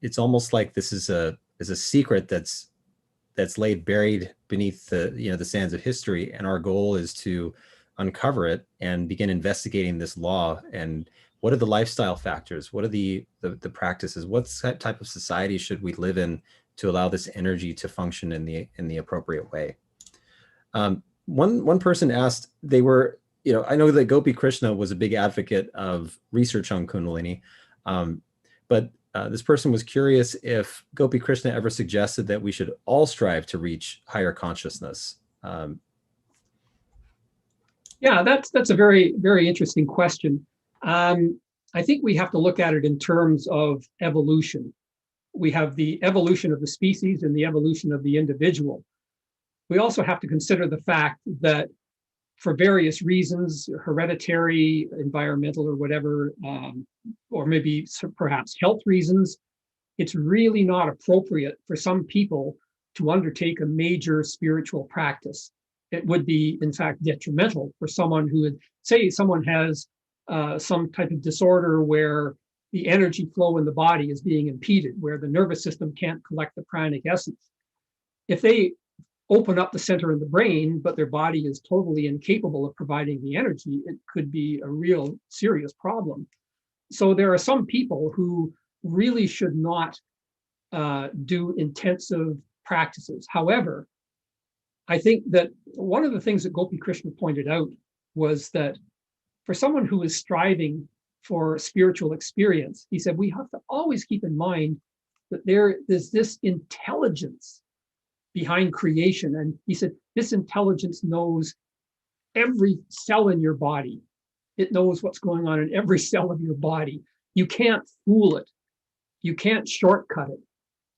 Speaker 1: it's almost like this is a secret that's laid buried beneath the sands of history, and our goal is to uncover it and begin investigating this law. And what are the lifestyle factors? What are the practices? What type of society should we live in to allow this energy to function in the appropriate way? One person asked, I know that Gopi Krishna was a big advocate of research on Kundalini, but this person was curious if Gopi Krishna ever suggested that we should all strive to reach higher consciousness.
Speaker 2: Yeah, that's a very, very interesting question. I think we have to look at it in terms of evolution. We have the evolution of the species and the evolution of the individual. We also have to consider the fact that for various reasons, hereditary, environmental, or whatever, or maybe perhaps health reasons, it's really not appropriate for some people to undertake a major spiritual practice. It would be, in fact, detrimental for someone who would say someone has some type of disorder where the energy flow in the body is being impeded, where the nervous system can't collect the pranic essence. If they open up the center in the brain, but their body is totally incapable of providing the energy, it could be a real serious problem. So there are some people who really should not do intensive practices. However, I think that one of the things that Gopi Krishna pointed out was that for someone who is striving for spiritual experience, he said, we have to always keep in mind that there is this intelligence behind creation. And he said, this intelligence knows every cell in your body. It knows what's going on in every cell of your body. You can't fool it. You can't shortcut it.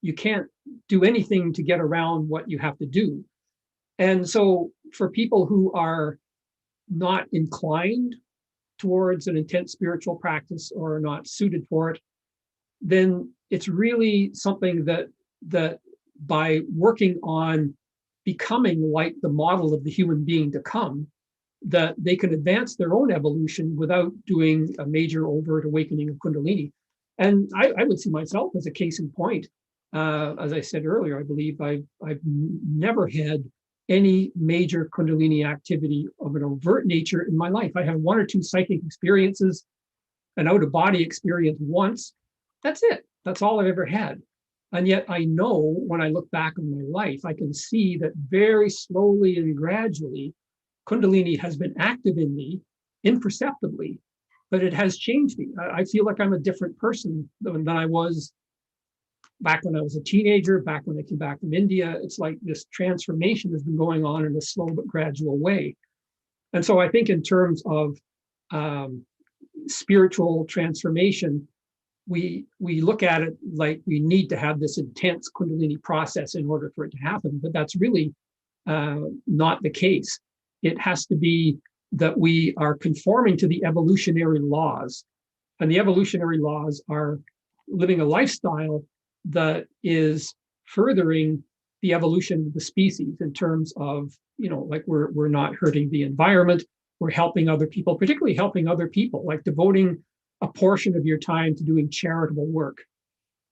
Speaker 2: You can't do anything to get around what you have to do. And so for people who are not inclined towards an intense spiritual practice or are not suited for it, then it's really something that by working on becoming like the model of the human being to come, that they can advance their own evolution without doing a major overt awakening of Kundalini. And I would see myself as a case in point. As I said earlier, I believe I've never had any major Kundalini activity of an overt nature in my life. I have one or two psychic experiences, an out-of-body experience once. That's it. That's all I've ever had. And yet I know when I look back on my life, I can see that very slowly and gradually, Kundalini has been active in me imperceptibly, but it has changed me. I feel like I'm a different person than I was back when I was a teenager, back when I came back from India. It's like this transformation has been going on in a slow but gradual way. And so I think in terms of spiritual transformation, we look at it like we need to have this intense Kundalini process in order for it to happen. But that's really not the case. It has to be that we are conforming to the evolutionary laws. And the evolutionary laws are living a lifestyle that is furthering the evolution of the species in terms of, like we're not hurting the environment, we're helping other people, particularly helping other people, like devoting a portion of your time to doing charitable work,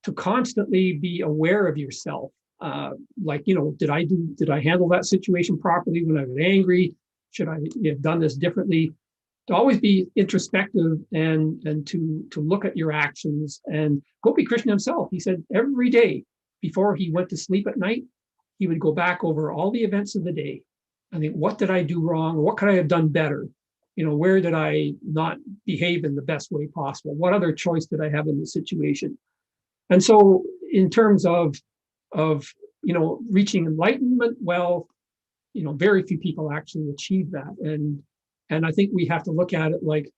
Speaker 2: to constantly be aware of yourself. Did I handle that situation properly when I was angry? Should I have done this differently? To always be introspective and to look at your actions. And Gopi Krishna himself, he said every day before he went to sleep at night, he would go back over all the events of the day. I think, what did I do wrong? What could I have done better? Where did I not behave in the best way possible? What other choice did I have in the situation? And so in terms of reaching enlightenment, well, very few people actually achieve that. And I think we have to look at it like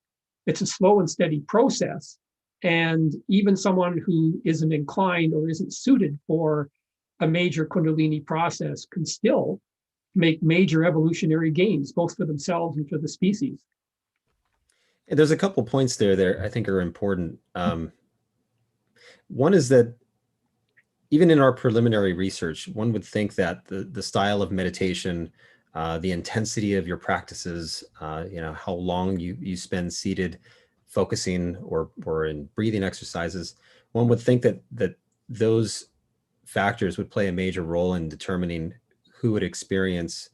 Speaker 2: it's a slow and steady process. And even someone who isn't inclined or isn't suited for a major Kundalini process can still make major evolutionary gains, both for themselves and for the species.
Speaker 1: And there's a couple points there I think are important. One is that even in our preliminary research, one would think that the style of meditation, the intensity of your practices, how long you spend seated, focusing or in breathing exercises, one would think that those factors would play a major role in determining who would experience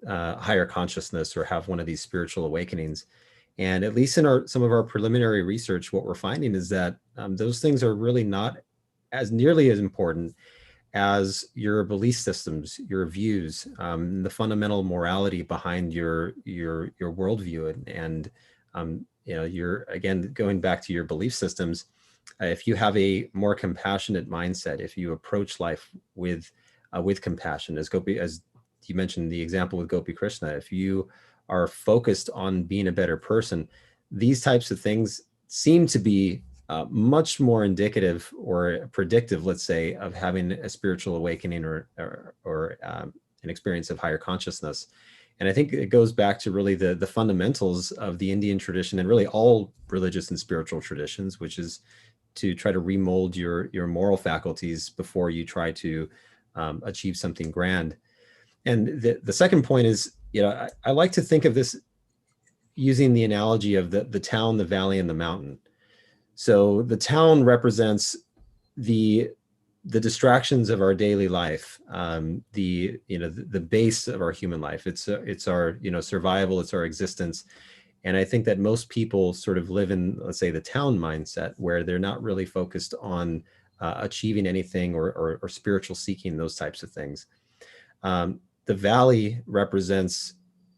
Speaker 1: higher consciousness or have one of these spiritual awakenings. And at least in some of our preliminary research, what we're finding is that those things are really not as nearly as important as your belief systems, your views, the fundamental morality behind your worldview, and you're again going back to your belief systems. If you have a more compassionate mindset, if you approach life with compassion, as you mentioned the example with Gopi Krishna, if you are focused on being a better person, these types of things seem to be much more indicative or predictive, let's say, of having a spiritual awakening or an experience of higher consciousness. And I think it goes back to really the fundamentals of the Indian tradition and really all religious and spiritual traditions, which is to try to remold your moral faculties before you try to achieve something grand. And the second point is, I like to think of this using the analogy of the town, the valley, and the mountain. So the town represents the distractions of our daily life, the base of our human life. It's our survival, it's our existence. And I think that most people sort of live in, let's say, the town mindset, where they're not really focused on achieving anything or spiritual seeking, those types of things. The valley represents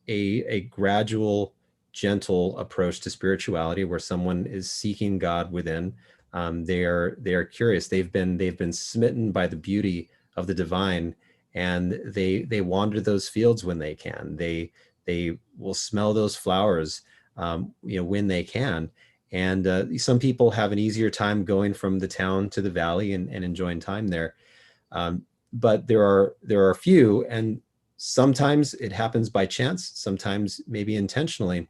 Speaker 1: a gradual, gentle approach to spirituality, where someone is seeking God within. They are curious. They've been smitten by the beauty of the divine, and they wander those fields when they can. They will smell those flowers, when they can. And some people have an easier time going from the town to the valley and enjoying time there. But there are a few, and sometimes it happens by chance, sometimes maybe intentionally,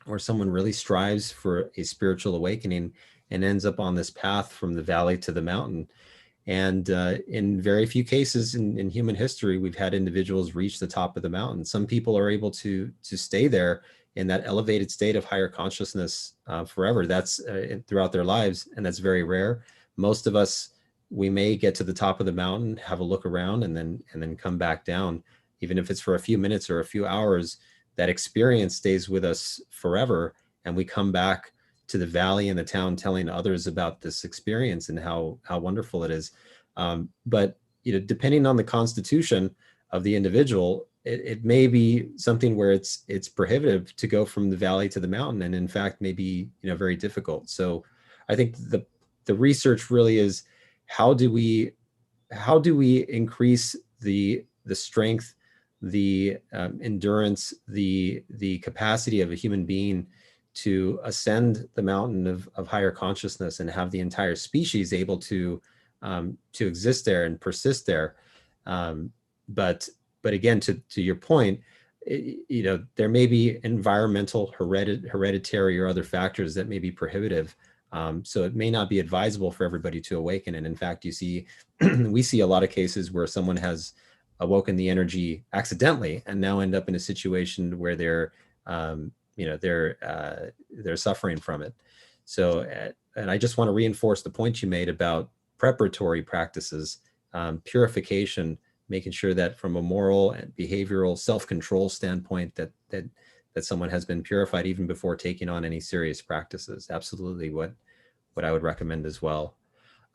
Speaker 1: or someone really strives for a spiritual awakening and ends up on this path from the valley to the mountain. And in very few cases in human history, we've had individuals reach the top of the mountain. Some people are able to stay there in that elevated state of higher consciousness forever. That's throughout their lives, and that's very rare. Most of us, we may get to the top of the mountain, have a look around, and then come back down. Even if it's for a few minutes or a few hours, that experience stays with us forever, and we come back to the valley and the town telling others about this experience and how wonderful it is. But depending on the constitution of the individual, it may be something where it's prohibitive to go from the valley to the mountain, and in fact may be very difficult. So I think the research really is, how do we increase the strength, the endurance, the capacity of a human being to ascend the mountain of higher consciousness and have the entire species able to exist there and persist there. But but again, to your point, there may be environmental, hereditary, or other factors that may be prohibitive. So it may not be advisable for everybody to awaken. And in fact, you see, we see a lot of cases where someone has awoken the energy accidentally and now end up in a situation where they're suffering from it. So, and I just want to reinforce the point you made about preparatory practices, purification, making sure that from a moral and behavioral self-control standpoint that someone has been purified even before taking on any serious practices. Absolutely what I would recommend as well.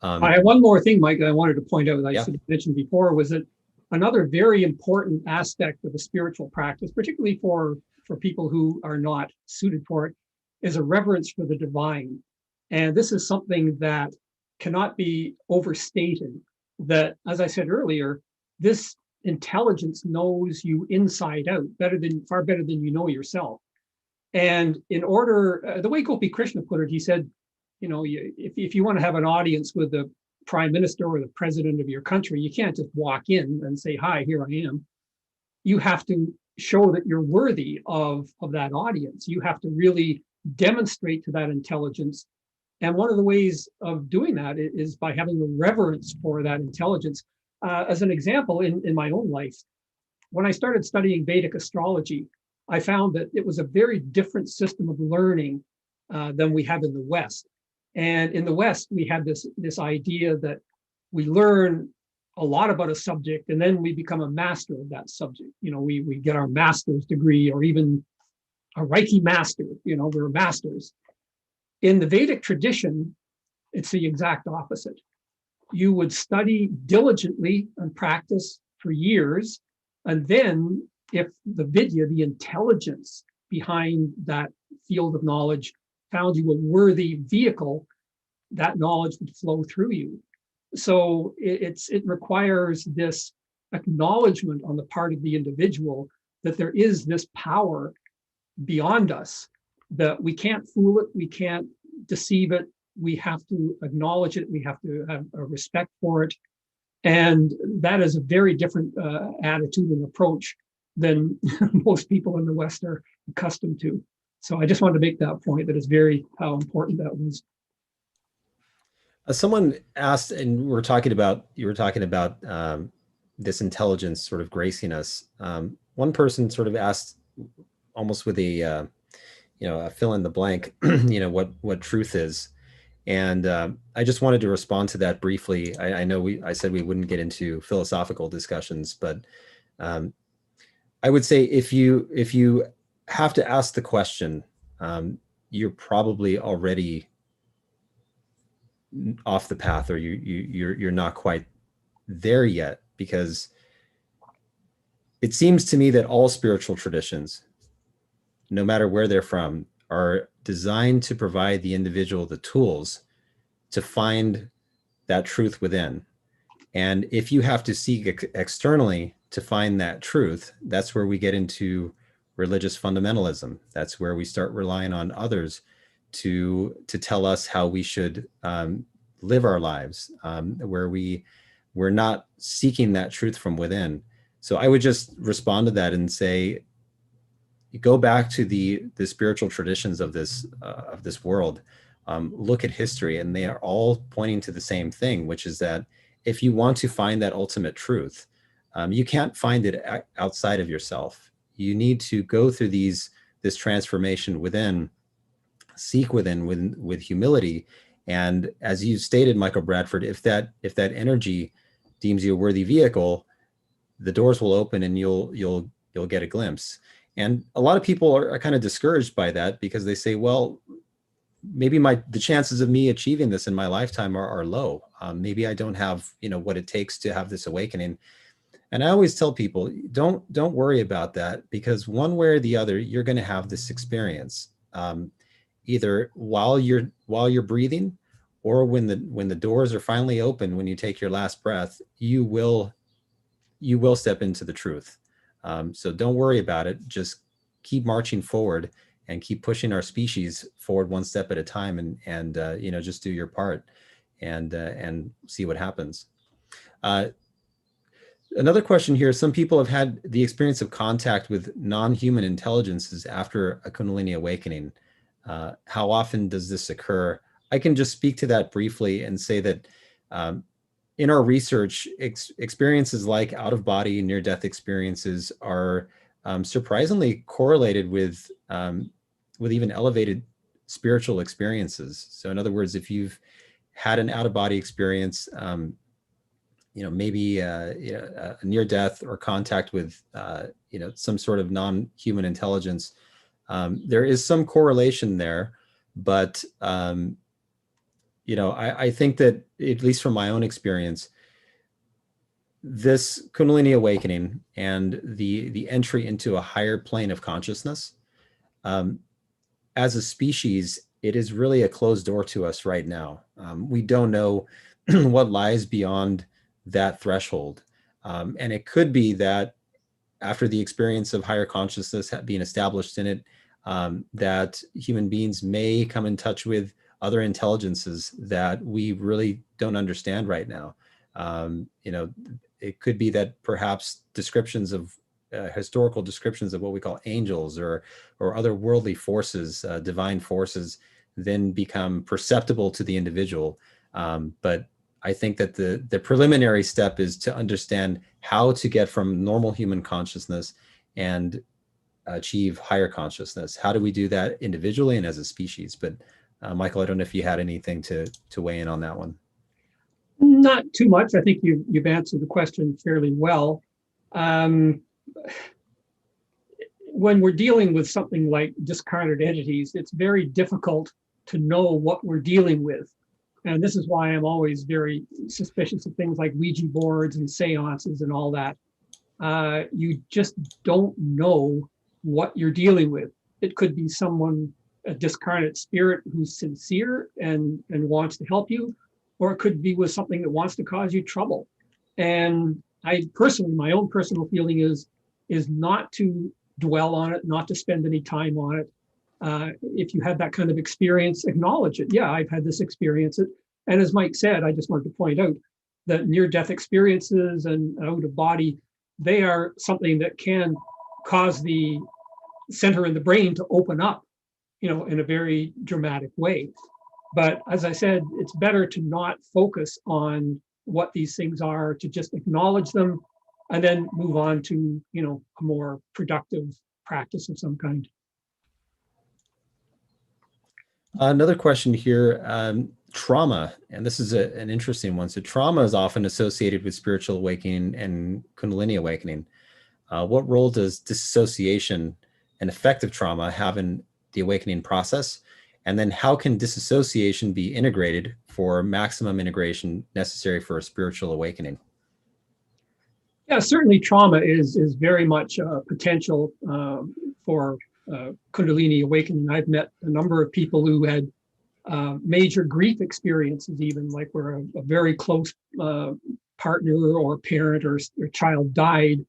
Speaker 2: I have one more thing, Mike, that I wanted to point out that I
Speaker 1: Yeah.
Speaker 2: should have mentioned before, was that another very important aspect of a spiritual practice, particularly for people who are not suited for it, is a reverence for the divine. And this is something that cannot be overstated, that, as I said earlier, this intelligence knows you inside out far better than you know yourself. And in order, the way Gopi Krishna put it, he said, if you want to have an audience with the prime minister or the president of your country, you can't just walk in and say, hi, here I am. You have to show that you're worthy of that audience. You have to really demonstrate to that intelligence. And one of the ways of doing that is by having a reverence for that intelligence. As an example, in my own life, when I started studying Vedic astrology, I found that it was a very different system of learning than we have in the West. And in the West, we had this idea that we learn a lot about a subject and then we become a master of that subject. We get our master's degree or even a Reiki master, we're masters. In the Vedic tradition, it's the exact opposite. You would study diligently and practice for years. And then if the vidya, the intelligence behind that field of knowledge, found you a worthy vehicle, that knowledge would flow through you. So it requires this acknowledgement on the part of the individual that there is this power beyond us, that we can't fool it, we can't deceive it, we have to acknowledge it, we have to have a respect for it. And that is a very different attitude and approach than most people in the West are accustomed to. So I just wanted to make that point, that it's how important that was.
Speaker 1: Someone asked, and you were talking about this intelligence sort of gracing us. One person sort of asked, almost with a fill in the blank, what truth is. And I just wanted to respond to that briefly. I know I said we wouldn't get into philosophical discussions, but I would say if you have to ask the question, you're probably already off the path, or you're not quite there yet, because it seems to me that all spiritual traditions, no matter where they're from, are designed to provide the individual the tools to find that truth within. And if you have to seek externally to find that truth, that's where we get into religious fundamentalism. That's where we start relying on others to tell us how we should live our lives, where we're not seeking that truth from within. So I would just respond to that and say, go back to the spiritual traditions of this world. Look at history, and they are all pointing to the same thing, which is that if you want to find that ultimate truth, you can't find it outside of yourself. You need to go through this transformation within, seek within with humility. And as you stated, Michael Bradford, if that energy deems you a worthy vehicle, the doors will open and you'll get a glimpse. And a lot of people are kind of discouraged by that, because they say, well, maybe the chances of me achieving this in my lifetime are low. Maybe I don't have, what it takes to have this awakening. And I always tell people, don't worry about that, because one way or the other, you're going to have this experience, either while you're breathing, or when the doors are finally open, when you take your last breath, you will step into the truth. So don't worry about it. Just keep marching forward and keep pushing our species forward one step at a time, and just do your part and see what happens. Another question here. Some people have had the experience of contact with non-human intelligences after a Kundalini awakening. How often does this occur? I can just speak to that briefly and say that in our research, experiences like out-of-body, near-death experiences are surprisingly correlated with even elevated spiritual experiences. So in other words, if you've had an out-of-body experience, maybe a near death or contact with, some sort of non-human intelligence, there is some correlation there. But, I think that, at least from my own experience, this Kundalini awakening and the entry into a higher plane of consciousness, as a species, it is really a closed door to us right now. We don't know what lies beyond that threshold. And it could be that after the experience of higher consciousness being established in it, that human beings may come in touch with other intelligences that we really don't understand right now. It could be that perhaps descriptions of historical descriptions of what we call angels or other worldly forces, divine forces, then become perceptible to the individual. But I think that the preliminary step is to understand how to get from normal human consciousness and achieve higher consciousness. How do we do that individually and as a species? But Michael, I don't know if you had anything to weigh in on that one.
Speaker 2: Not too much. I think you've answered the question fairly well. When we're dealing with something like discarnate entities, it's very difficult to know what we're dealing with. And this is why I'm always very suspicious of things like Ouija boards and seances and all that. You just don't know what you're dealing with. It could be someone, a discarnate spirit who's sincere and wants to help you, or it could be with something that wants to cause you trouble. And I personally, my own personal feeling is not to dwell on it, not to spend any time on it. If you had that kind of experience, acknowledge it. Yeah, I've had this experience. And as Mike said, I just wanted to point out that near-death experiences and out of body, they are something that can cause the center in the brain to open up, in a very dramatic way. But as I said, it's better to not focus on what these things are, to just acknowledge them and then move on to, a more productive practice of some kind.
Speaker 1: Another question here, trauma, and this is an interesting one. So trauma is often associated with spiritual awakening and Kundalini awakening. What role does dissociation and effective trauma have in the awakening process? And then how can dissociation be integrated for maximum integration necessary for a spiritual awakening?
Speaker 2: Yeah, certainly trauma is very much potential for Kundalini awakening. I've met a number of people who had major grief experiences, even like where a very close partner or parent or child died,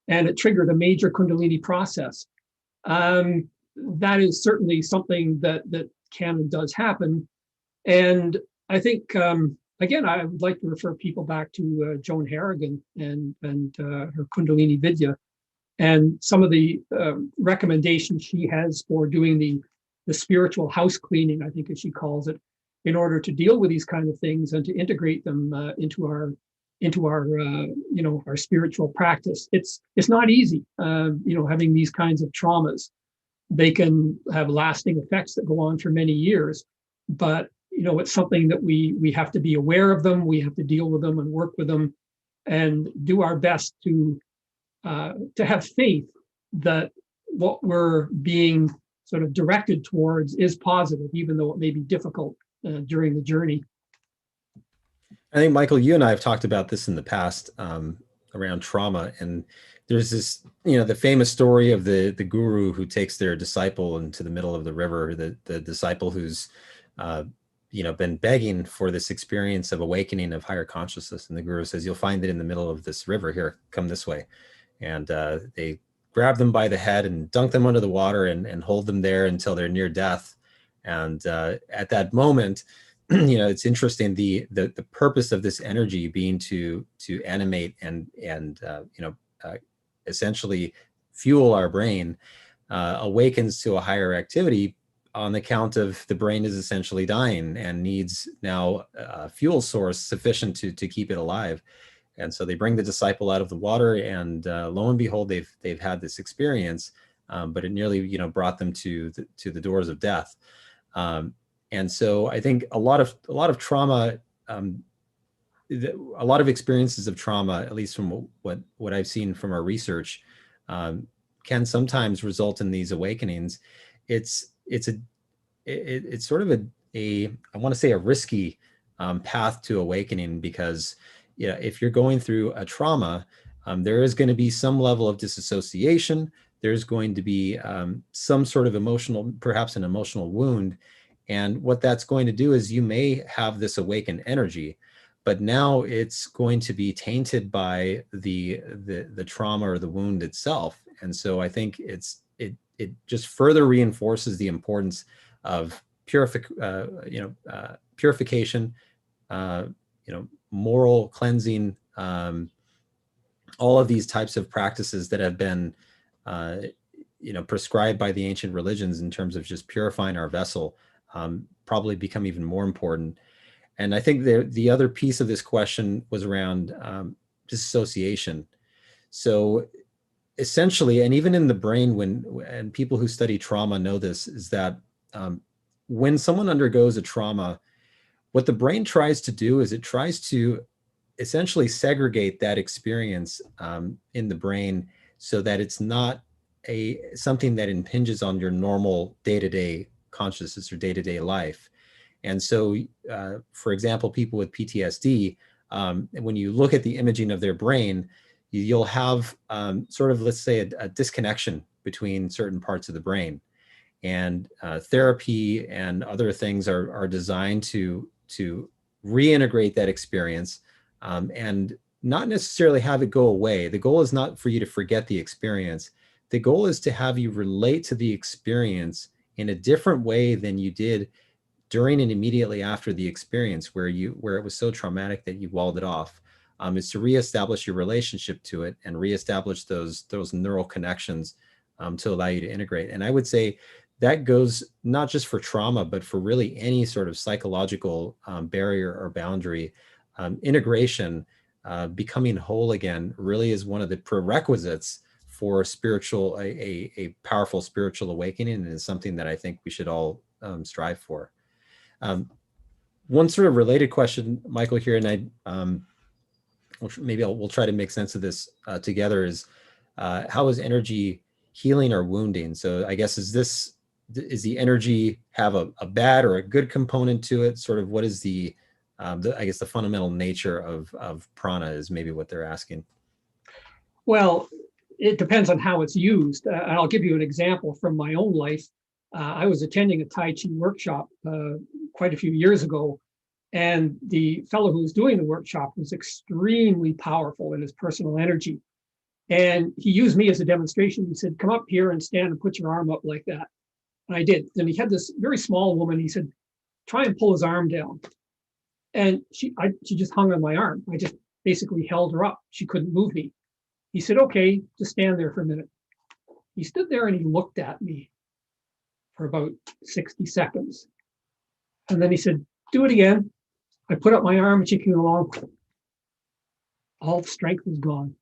Speaker 2: and it triggered a major Kundalini process. That is certainly something that can and does happen. And I think, again, I would like to refer people back to Joan Harrigan and her Kundalini Vidya, and some of the recommendations she has for doing the spiritual house cleaning, I think as she calls it, in order to deal with these kind of things and to integrate them into our our spiritual practice. It's not easy, having these kinds of traumas. They can have lasting effects that go on for many years, but it's something that we have to be aware of them. We have to deal with them and work with them, and do our best to have faith that what we're being sort of directed towards is positive, even though it may be difficult during the journey.
Speaker 1: I think, Michael, you and I have talked about this in the past around trauma. And there's this, the famous story of the guru who takes their disciple into the middle of the river, the disciple who's, been begging for this experience of awakening of higher consciousness. And the guru says, you'll find it in the middle of this river here, come this way. And they grab them by the head and dunk them under the water and hold them there until they're near death. And at that moment, it's interesting, the purpose of this energy being to animate and essentially fuel our brain, awakens to a higher activity on the count of the brain is essentially dying and needs now a fuel source sufficient to keep it alive. And so they bring the disciple out of the water, and lo and behold, they've had this experience, but it nearly brought them to the doors of death. And so I think a lot of trauma, a lot of experiences of trauma, at least from what I've seen from our research, can sometimes result in these awakenings. It's sort of a I want to say a risky path to awakening, because if you're going through a trauma, there is going to be some level of disassociation. There's going to be some sort of emotional, perhaps an emotional wound. And what that's going to do is you may have this awakened energy, but now it's going to be tainted by the trauma or the wound itself. And so I think it just further reinforces the importance of purification, moral cleansing, all of these types of practices that have been, prescribed by the ancient religions in terms of just purifying our vessel, probably become even more important. And I think the other piece of this question was around dissociation. So essentially, and even in the brain, and people who study trauma know this, is that when someone undergoes a trauma, what the brain tries to do is it tries to essentially segregate that experience in the brain, so that it's not something that impinges on your normal day-to-day consciousness or day-to-day life. And so, for example, people with PTSD, when you look at the imaging of their brain, you'll have sort of, let's say, a disconnection between certain parts of the brain. And therapy and other things are designed to reintegrate that experience, and not necessarily have it go away. The goal is not for you to forget the experience. The goal is to have you relate to the experience in a different way than you did during and immediately after the experience, where it was so traumatic that you walled it off. Is to reestablish your relationship to it and reestablish those neural connections to allow you to integrate. And I would say that goes not just for trauma, but for really any sort of psychological barrier or boundary. Integration, becoming whole again, really is one of the prerequisites for a powerful spiritual awakening, and is something that I think we should all strive for. One sort of related question, Michael, here, and we'll try to make sense of this together, is how is energy healing or wounding? So I guess is the energy have a bad or a good component to it? Sort of what is I guess the fundamental nature of prana is maybe what they're asking.
Speaker 2: Well, it depends on how it's used. I'll give you an example from my own life. I was attending a Tai Chi workshop quite a few years ago, and the fellow who was doing the workshop was extremely powerful in his personal energy. And he used me as a demonstration. He said, "Come up here and stand and put your arm up like that." And I did. Then he had this very small woman. He said, "Try and pull his arm down." And she just hung on my arm. I just basically held her up. She couldn't move me. He said, "Okay, just stand there for a minute." He stood there and he looked at me for about 60 seconds. And then he said, "Do it again." I put up my arm and she came along. All the strength was gone.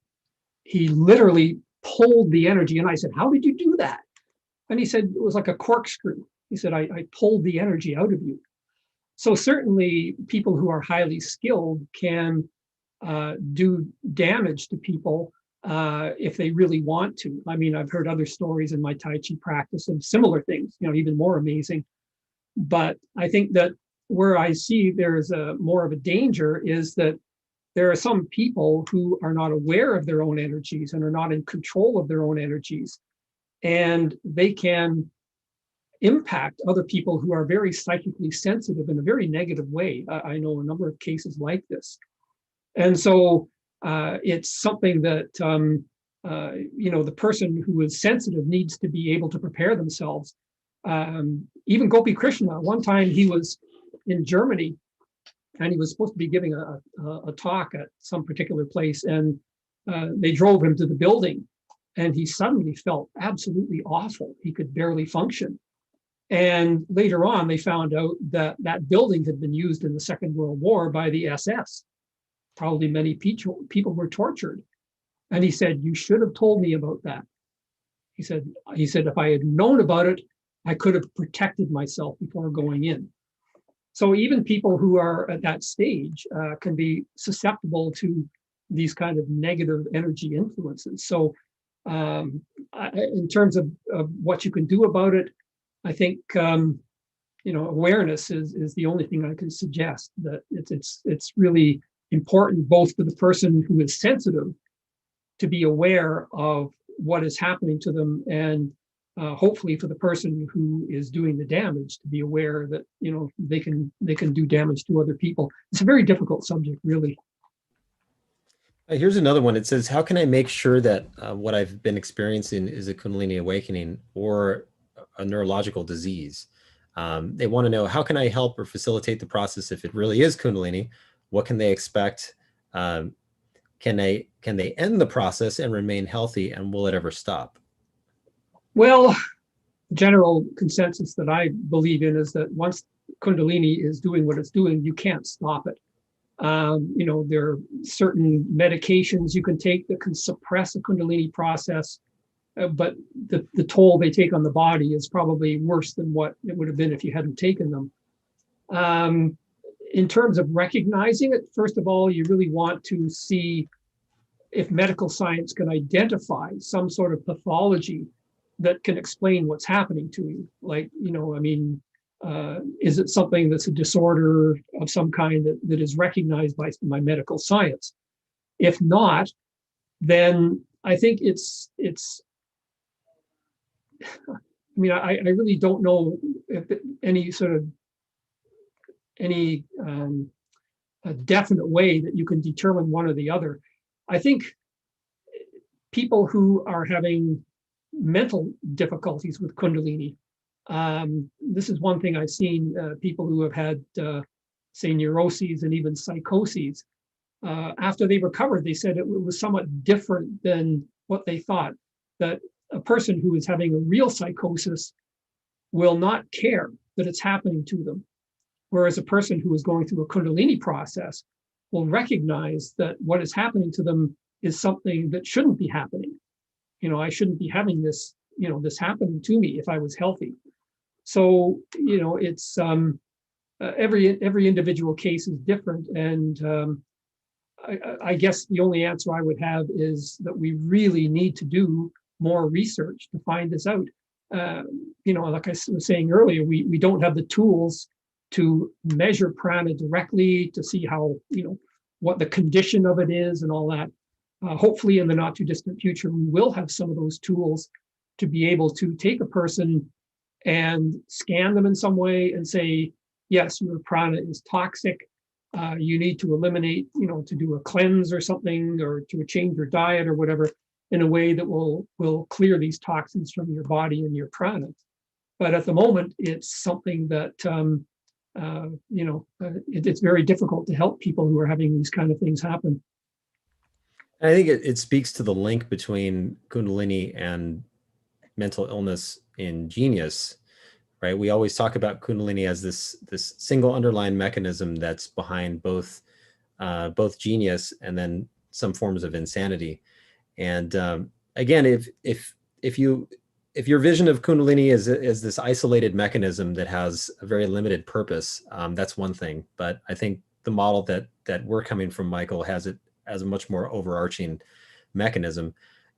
Speaker 2: He literally pulled the energy. And I said, "How did you do that?" And he said, "It was like a corkscrew." He said, I pulled the energy out of you. So certainly people who are highly skilled can do damage to people if they really want to. I mean, I've heard other stories in my Tai Chi practice of similar things, even more amazing. But I think that where I see there's more of a danger is that there are some people who are not aware of their own energies and are not in control of their own energies. And they can impact other people who are very psychically sensitive in a very negative way. I know a number of cases like this. And so it's something that, the person who is sensitive needs to be able to prepare themselves. Even Gopi Krishna, one time he was in Germany, and he was supposed to be giving a talk at some particular place, and they drove him to the building, and he suddenly felt absolutely awful. He could barely function. And later on, they found out that that building had been used in the Second World War by the SS. Probably many people were tortured. And he said, "You should have told me about that." He said, "If I had known about it, I could have protected myself before going in." So even people who are at that stage can be susceptible to these kind of negative energy influences. So in terms of what you can do about it, I think awareness is the only thing I can suggest. That it's really important both for the person who is sensitive to be aware of what is happening to them, and hopefully for the person who is doing the damage to be aware that they can do damage to other people. It's a very difficult subject, really.
Speaker 1: Here's another one. It says, how can I make sure that what I've been experiencing is a Kundalini awakening or a neurological disease? They want to know, how can I help or facilitate the process if it really is Kundalini? What can they expect? Can they end the process and remain healthy, and will it ever stop?
Speaker 2: Well, general consensus that I believe in is that once Kundalini is doing what it's doing, you can't stop it. There are certain medications you can take that can suppress the Kundalini process, but the toll they take on the body is probably worse than what it would have been if you hadn't taken them. In terms of recognizing it, first of all, you really want to see if medical science can identify some sort of pathology that can explain what's happening to you. Like, is it something that's a disorder of some kind that is recognized by medical science? If not, then I think I really don't know if any a definite way that you can determine one or the other. I think people who are having mental difficulties with Kundalini, this is one thing I've seen, people who have had, say, neuroses and even psychoses. After they recovered, they said it was somewhat different than what they thought, that a person who is having a real psychosis will not care that it's happening to them. Whereas a person who is going through a Kundalini process will recognize that what is happening to them is something that shouldn't be happening. I shouldn't be having this, this happening to me if I was healthy. So, it's every individual case is different. And I guess the only answer I would have is that we really need to do more research to find this out. Like I was saying earlier, we don't have the tools to measure prana directly, to see how, what the condition of it is and all that. Hopefully in the not too distant future, we will have some of those tools to be able to take a person and scan them in some way and say, yes, your prana is toxic. You need to eliminate, to do a cleanse or something, or to change your diet or whatever, in a way that will clear these toxins from your body and your prana. But at the moment, it's something that, it's very difficult to help people who are having these kind of things happen.
Speaker 1: I think it speaks to the link between Kundalini and mental illness in genius, right? We always talk about Kundalini as this single underlying mechanism that's behind both genius and then some forms of insanity. And again, if your vision of Kundalini is this isolated mechanism that has a very limited purpose, that's one thing. But I think the model that we're coming from, Michael, has it as a much more overarching mechanism.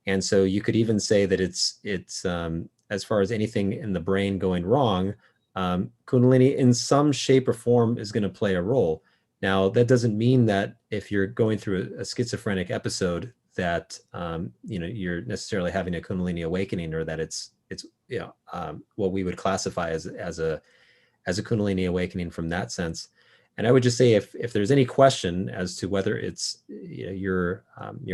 Speaker 1: And so you could even say that it's as far as anything in the brain going wrong, Kundalini in some shape or form is going to play a role. Now, that doesn't mean that if you're going through a schizophrenic episode that you're necessarily having a Kundalini awakening, or that it's what we would classify as a Kundalini awakening from that sense. And I would just say, if there's any question as to whether it's you're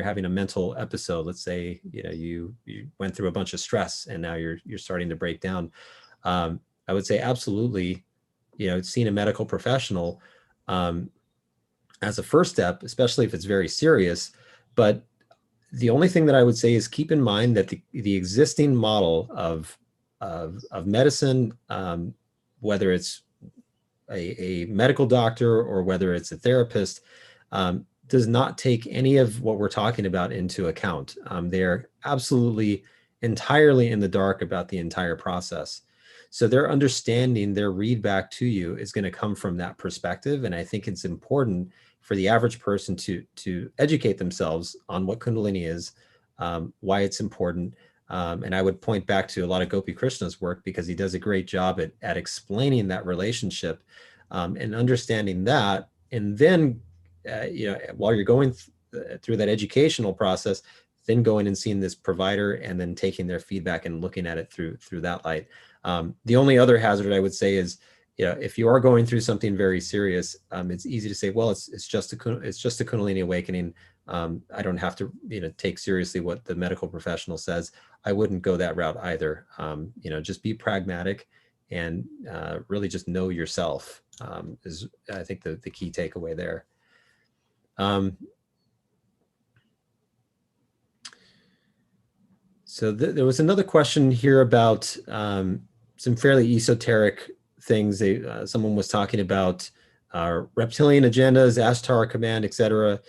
Speaker 1: having a mental episode, let's say you went through a bunch of stress and now you're starting to break down, I would say absolutely seeing a medical professional as a first step, especially if it's very serious. But the only thing that I would say is keep in mind that the existing model of medicine, whether it's a medical doctor or whether it's a therapist, does not take any of what we're talking about into account. They're absolutely entirely in the dark about the entire process. So their understanding, their read back to you is going to come from that perspective. And I think it's important for the average person to educate themselves on what Kundalini is, why it's important. And I would point back to a lot of Gopi Krishna's work, because he does a great job at explaining that relationship and understanding that. And then, while you're going through that educational process, then going and seeing this provider and then taking their feedback and looking at it through that light. The only other hazard I would say is, if you are going through something very serious, it's easy to say, well, it's just a Kundalini awakening. I don't have to, take seriously what the medical professional says. I wouldn't go that route either. Just be pragmatic and really just know yourself is, I think, the key takeaway there. So there was another question here about some fairly esoteric things. Someone was talking about reptilian agendas, Ashtar command, etc.,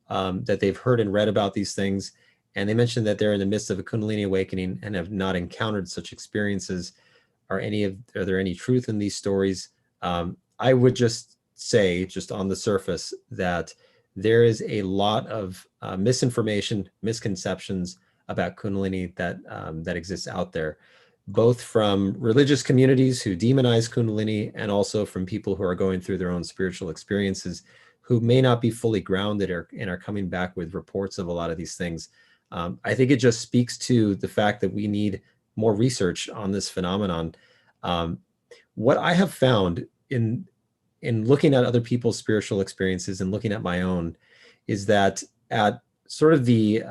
Speaker 1: that they've heard and read about these things. And they mentioned that they're in the midst of a Kundalini awakening and have not encountered such experiences. Are there any truth in these stories? I would just say, just on the surface, that there is a lot of misinformation, misconceptions about Kundalini that exists out there, both from religious communities who demonize Kundalini and also from people who are going through their own spiritual experiences who may not be fully grounded and are coming back with reports of a lot of these things. I think it just speaks to the fact that we need more research on this phenomenon. What I have found in looking at other people's spiritual experiences and looking at my own is that at sort of the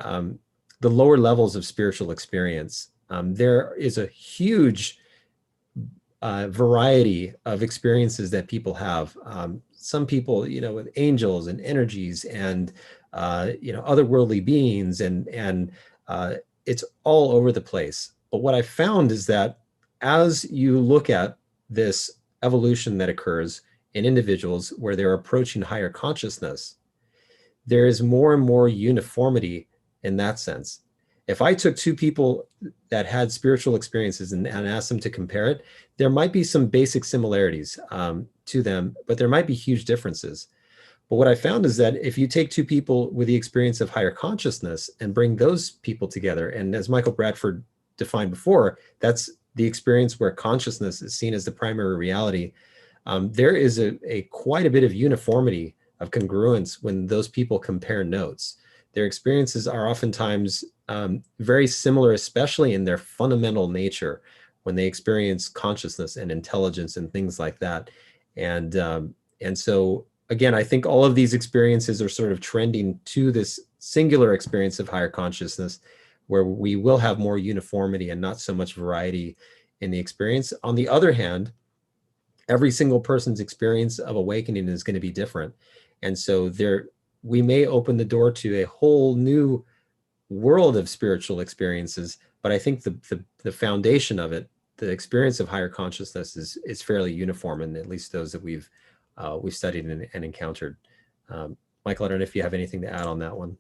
Speaker 1: lower levels of spiritual experience, there is a huge variety of experiences that people have. Some people, with angels and energies and, otherworldly beings, and it's all over the place. But what I found is that as you look at this evolution that occurs in individuals where they're approaching higher consciousness, there is more and more uniformity in that sense. If I took two people that had spiritual experiences and asked them to compare it, there might be some basic similarities to them, but there might be huge differences. But what I found is that if you take two people with the experience of higher consciousness and bring those people together, and as Michael Bradford defined before, that's the experience where consciousness is seen as the primary reality. There is quite a bit of uniformity, of congruence when those people compare notes. Their experiences are oftentimes very similar, especially in their fundamental nature, when they experience consciousness and intelligence and things like that. And so, again, I think all of these experiences are sort of trending to this singular experience of higher consciousness, where we will have more uniformity and not so much variety in the experience. On the other hand, every single person's experience of awakening is going to be different. And so we may open the door to a whole new world of spiritual experiences, but I think the foundation of it, the experience of higher consciousness, is fairly uniform, and at least those that we've studied and encountered. Michael, I don't know if you have anything to add on that one.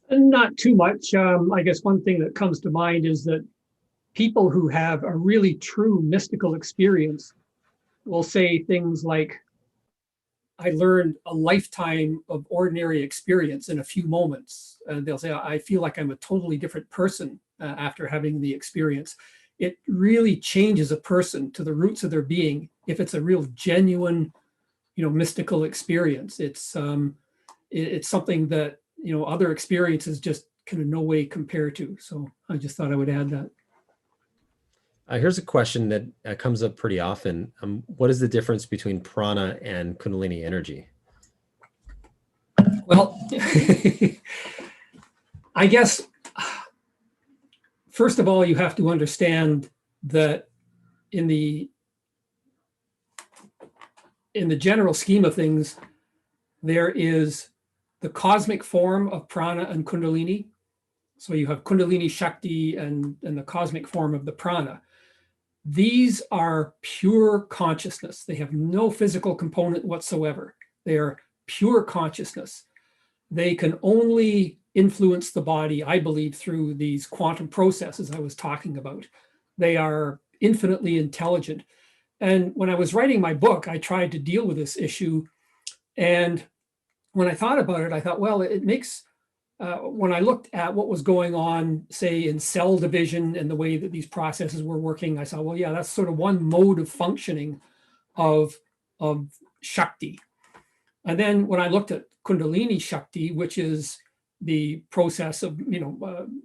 Speaker 2: Not too much. I guess one thing that comes to mind is that people who have a really true mystical experience will say things like, I learned a lifetime of ordinary experience in a few moments. They'll say, I feel like I'm a totally different person after having the experience. It really changes a person to the roots of their being if it's a real genuine, mystical experience. It's something that, other experiences just can in no way compare to. So I just thought I would add that.
Speaker 1: Here's a question that comes up pretty often. What is the difference between prana and Kundalini energy?
Speaker 2: Well, I guess, first of all, you have to understand that in the in the general scheme of things, there is the cosmic form of prana and Kundalini. So you have Kundalini Shakti and the cosmic form of the prana. These are pure consciousness. They have no physical component whatsoever. They are pure consciousness. They can only influence the body, I believe, through these quantum processes I was talking about. They are infinitely intelligent. And when I was writing my book, I tried to deal with this issue. And when I thought about it, I thought, well, it makes, when I looked at what was going on, say, in cell division and the way that these processes were working, I saw, well, yeah, that's sort of one mode of functioning of Shakti. And then when I looked at Kundalini Shakti, which is the process of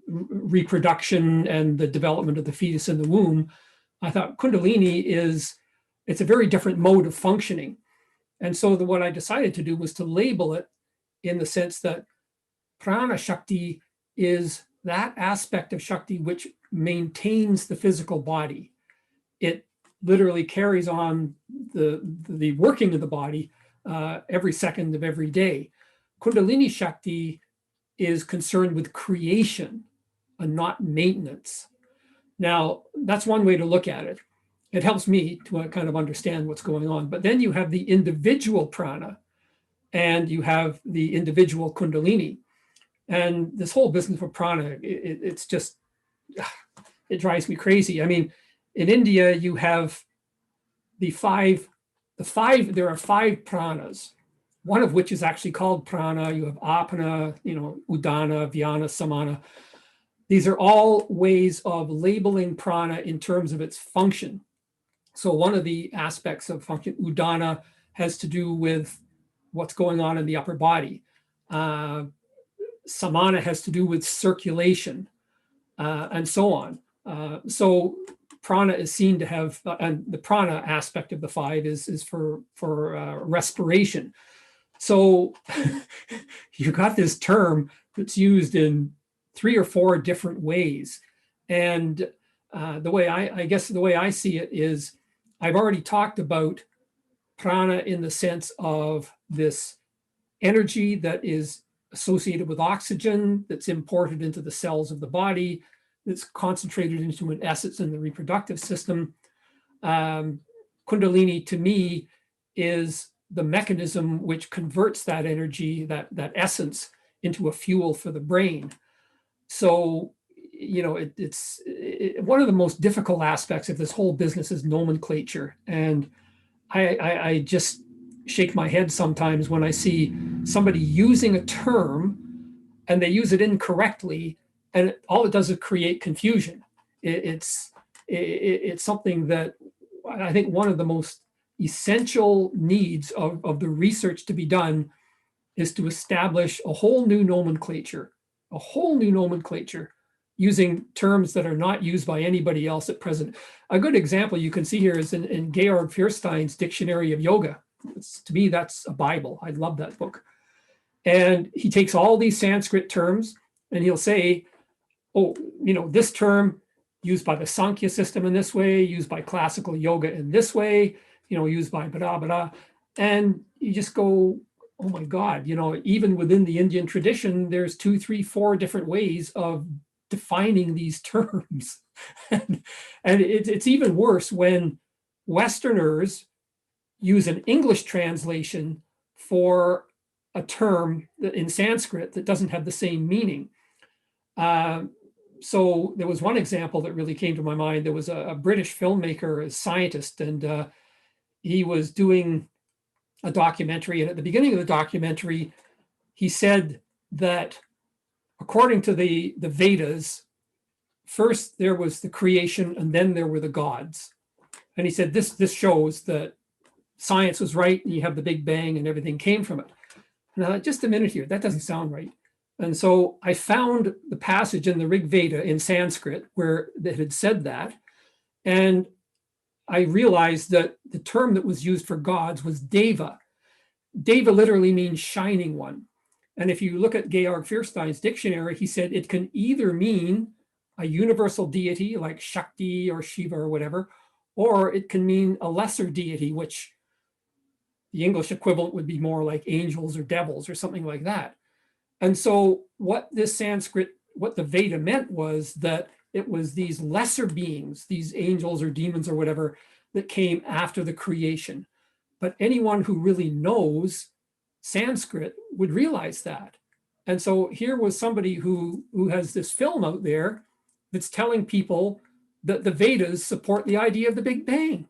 Speaker 2: reproduction and the development of the fetus in the womb, I thought Kundalini it's a very different mode of functioning. And so what I decided to do was to label it in the sense that prana Shakti is that aspect of Shakti which maintains the physical body. It literally carries on the working of the body every second of every day. Kundalini Shakti is concerned with creation and not maintenance. Now, that's one way to look at it. It helps me to kind of understand what's going on. But then you have the individual prana and you have the individual Kundalini. And this whole business of prana, it's just, it drives me crazy. I mean, in India, you have there are 5 pranas, one of which is actually called prana. You have apana, udana, vyana, samana. These are all ways of labeling prana in terms of its function. So one of the aspects of function, udana, has to do with what's going on in the upper body. Samana has to do with circulation, and so on. So prana is seen to have, and the prana aspect of the 5 is for respiration. So you got this term that's used in 3 or 4 different ways. And the way I see it is, I've already talked about prana in the sense of this energy that is associated with oxygen, that's imported into the cells of the body, that's concentrated into an essence in the reproductive system. Kundalini, to me, is the mechanism which converts that energy, that essence, into a fuel for the brain. So, it's one of the most difficult aspects of this whole business is nomenclature. And I just shake my head sometimes when I see somebody using a term and they use it incorrectly, and all it does is create confusion. It's something that I think one of the most essential needs of the research to be done is to establish a whole new nomenclature using terms that are not used by anybody else at present. A good example you can see here is in Georg Fierstein's Dictionary of Yoga. To me, that's a Bible. I love that book. And he takes all these Sanskrit terms and he'll say, oh, this term used by the Sankhya system in this way, used by classical yoga in this way, used by blah, blah. And you just go, oh my God, even within the Indian tradition, there's 2, 3, 4 different ways of defining these terms. and it's even worse when Westerners use an English translation for a term in Sanskrit that doesn't have the same meaning. So there was one example that really came to my mind. There was a British filmmaker, a scientist, and he was doing a documentary. And at the beginning of the documentary, he said that according to the Vedas, first there was the creation and then there were the gods. And he said, this shows that science was right and you have the Big Bang and everything came from it. Now, just a minute here, that doesn't sound right. And so I found the passage in the Rig Veda in Sanskrit where it had said that. And I realized that the term that was used for gods was Deva. Deva literally means shining one. And if you look at Georg Fierstein's dictionary, he said it can either mean a universal deity like Shakti or Shiva or whatever, or it can mean a lesser deity, which The English equivalent would be more like angels or devils or something like that. And so what this Sanskrit, what the Veda meant was that it was these lesser beings, these angels or demons or whatever, that came after the creation. But anyone who really knows Sanskrit would realize that. And so here was somebody who has this film out there that's telling people that the Vedas support the idea of the Big Bang.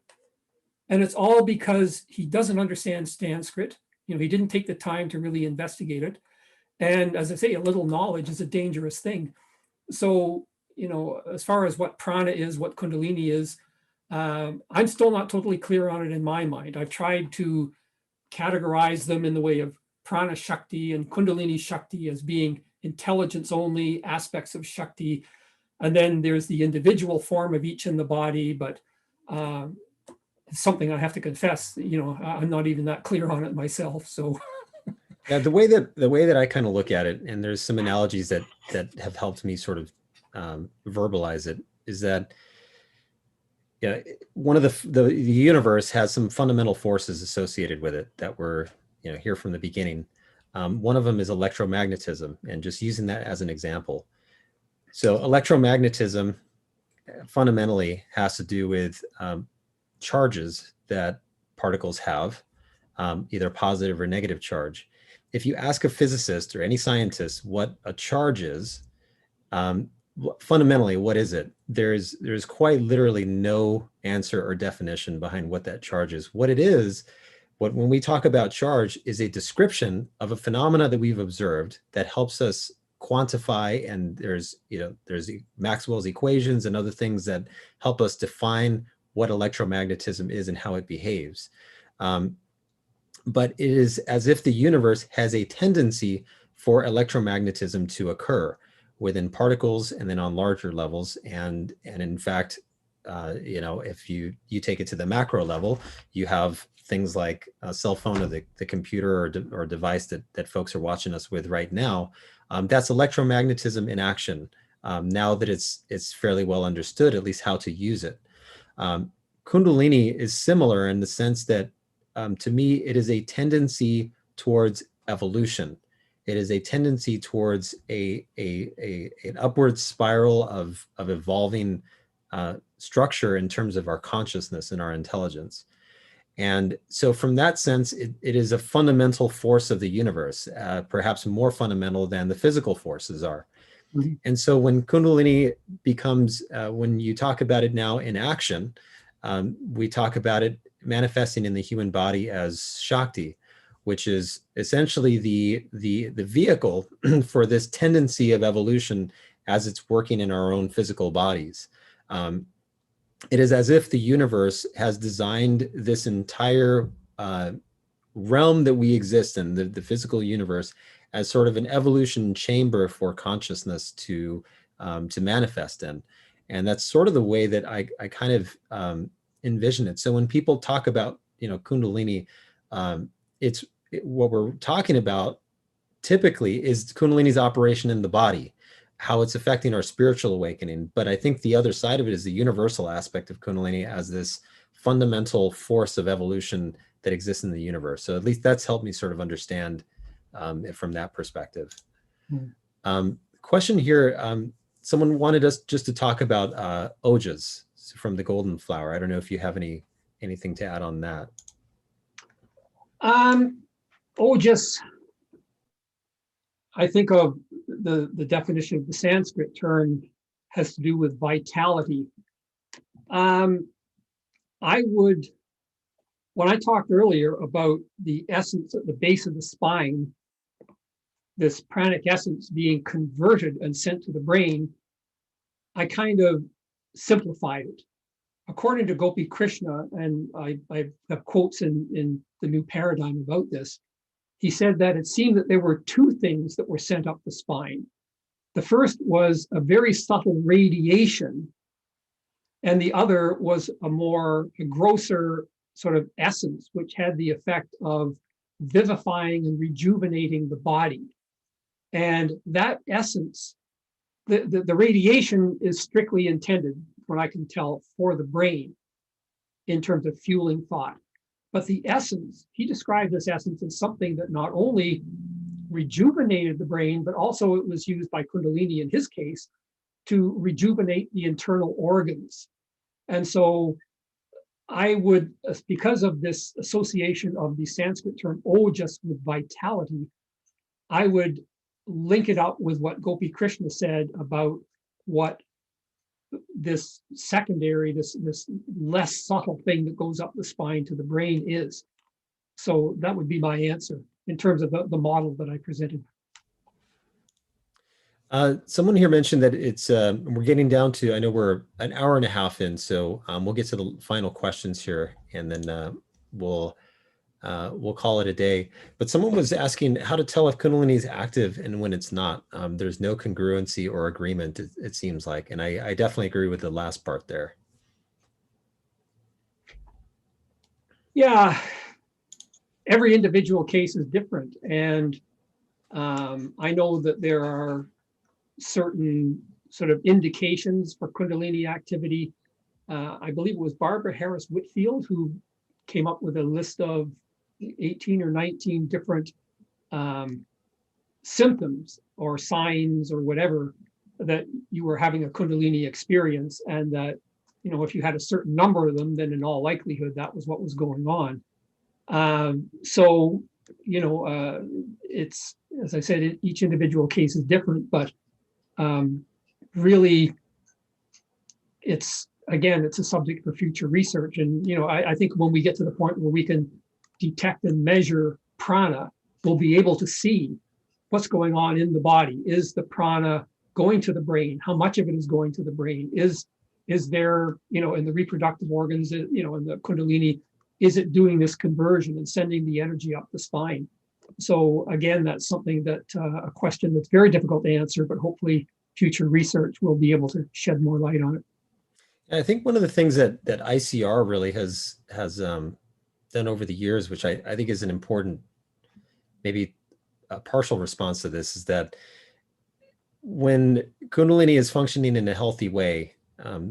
Speaker 2: And it's all because he doesn't understand Sanskrit. You know, he didn't take the time to really investigate it. And as I say, a little knowledge is a dangerous thing. So, you know, as far as what prana is, what Kundalini is, I'm still not totally clear on it in my mind. I've tried to categorize them in the way of prana Shakti and Kundalini Shakti as being intelligence only aspects of Shakti. And then there's the individual form of each in the body, but it's something I have to confess, you know, I'm not even that clear on it myself. So
Speaker 1: Yeah, the way that I kind of look at it, and there's some analogies that have helped me sort of verbalize it, is that yeah, one of the universe has some fundamental forces associated with it that were, you know, here from the beginning. One of them is electromagnetism, and just using that as an example. So electromagnetism fundamentally has to do with charges that particles have, either positive or negative charge. If you ask a physicist or any scientist what a charge is, fundamentally, what is it? There's quite literally no answer or definition behind what that charge is. What it is, when we talk about charge, is a description of a phenomena that we've observed that helps us quantify, and there's Maxwell's equations and other things that help us define what electromagnetism is and how it behaves. But it is as if the universe has a tendency for electromagnetism to occur within particles and then on larger levels. And in fact, if you take it to the macro level, you have things like a cell phone or the computer or device that folks are watching us with right now. That's electromagnetism in action. Now that it's fairly well understood, at least how to use it. Kundalini is similar in the sense that, to me, it is a tendency towards evolution. It is a tendency towards an upward spiral of evolving structure in terms of our consciousness and our intelligence. And so from that sense, it is a fundamental force of the universe, perhaps more fundamental than the physical forces are. Mm-hmm. And so when Kundalini becomes, when you talk about it now in action, we talk about it manifesting in the human body as Shakti, which is essentially the vehicle for this tendency of evolution as it's working in our own physical bodies. It is as if the universe has designed this entire realm that we exist in, the physical universe, as sort of an evolution chamber for consciousness to manifest in. And that's sort of the way that I kind of envision it. So when people talk about, Kundalini, what we're talking about typically is Kundalini's operation in the body, how it's affecting our spiritual awakening. But I think the other side of it is the universal aspect of Kundalini as this fundamental force of evolution that exists in the universe. So at least that's helped me sort of understand it from that perspective. Question here, someone wanted us just to talk about Ojas from the golden flower. I don't know if you have anything to add on that.
Speaker 2: Ojas, I think of the definition of the Sanskrit term has to do with vitality. When I talked earlier about the essence at the base of the spine, this pranic essence being converted and sent to the brain, I kind of simplified it. According to Gopi Krishna, and I have quotes in the New Paradigm about this, he said that it seemed that there were two things that were sent up the spine. The first was a very subtle radiation, and the other was a grosser sort of essence, which had the effect of vivifying and rejuvenating the body. And that essence, the radiation is strictly intended, what I can tell, for the brain in terms of fueling thought. But the essence, he described this essence as something that not only rejuvenated the brain, but also it was used by Kundalini in his case to rejuvenate the internal organs. And so I would, because of this association of the Sanskrit term ojas with vitality, I would link it up with what Gopi Krishna said about what this secondary, this less subtle thing that goes up the spine to the brain is. So that would be my answer in terms of the model that I presented.
Speaker 1: Someone here mentioned that it's we're getting down to, I know we're an hour and a half in, so we'll get to the final questions here, and then we'll call it a day. But someone was asking how to tell if Kundalini is active and when it's not. There's no congruency or agreement, it seems like, and I definitely agree with the last part there.
Speaker 2: Yeah, every individual case is different, and I know that there are certain sort of indications for Kundalini activity. I believe it was Barbara Harris Whitfield who came up with a list of 18 or 19 different symptoms or signs or whatever that you were having a Kundalini experience, and that, you know, if you had a certain number of them, then in all likelihood that was what was going on. So, you know, it's, as I said, each individual case is different, but really, it's, again, it's a subject for future research. And, you know, I think when we get to the point where we can detect and measure prana, we'll be able to see what's going on in the body. Is the prana going to the brain? How much of it is going to the brain? Is there, you know, in the reproductive organs, you know, in the Kundalini, is it doing this conversion and sending the energy up the spine? So again, that's something that a question that's very difficult to answer, but hopefully future research will be able to shed more light on it.
Speaker 1: I think one of the things that ICR really has done over the years, which I think is an important, maybe a partial response to this, is that when Kundalini is functioning in a healthy way,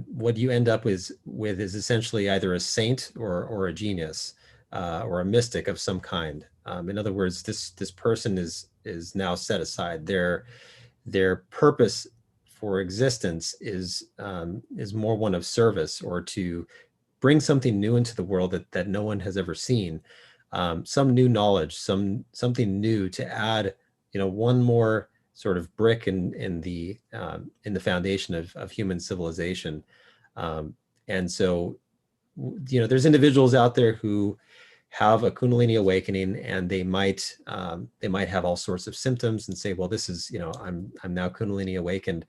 Speaker 1: what you end up with is essentially either a saint or a genius or a mystic of some kind. In other words, this person is now set aside. Their purpose for existence is more one of service, or to bring something new into the world that no one has ever seen, some new knowledge, something new to add, you know, one more sort of brick in the foundation of human civilization. And so, you know, there's individuals out there who have a Kundalini awakening, and they might have all sorts of symptoms and say, well, this is, you know, I'm now Kundalini awakened.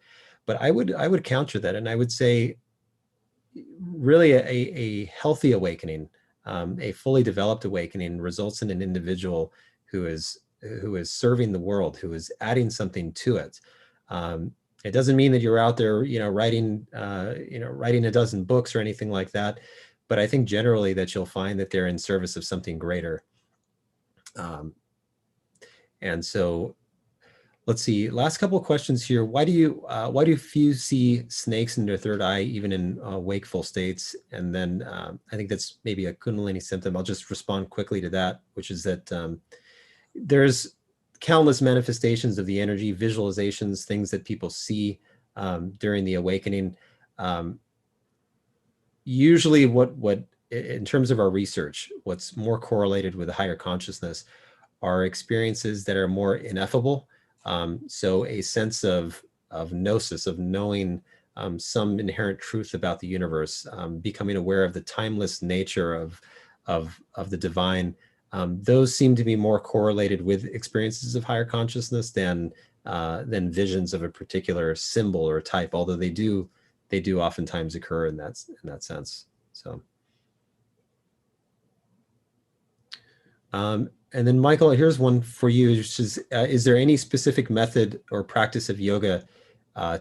Speaker 1: But I would counter that, and I would say really a healthy awakening, a fully developed awakening, results in an individual who is serving the world, who is adding something to it. It doesn't mean that you're out there, you know, writing a dozen books or anything like that. But I think generally that you'll find that they're in service of something greater. And so let's see, last couple of questions here. Why do few see snakes in their third eye, even in wakeful states? And then I think that's maybe a Kundalini symptom. I'll just respond quickly to that, which is that there's countless manifestations of the energy, visualizations, things that people see during the awakening. Usually what in terms of our research, what's more correlated with a higher consciousness are experiences that are more ineffable. So a sense of gnosis, of knowing some inherent truth about the universe, becoming aware of the timeless nature of the divine. Those seem to be more correlated with experiences of higher consciousness than visions of a particular symbol or type, although they do oftentimes occur in that sense. So, and then Michael, here's one for you, which is there any specific method or practice of yoga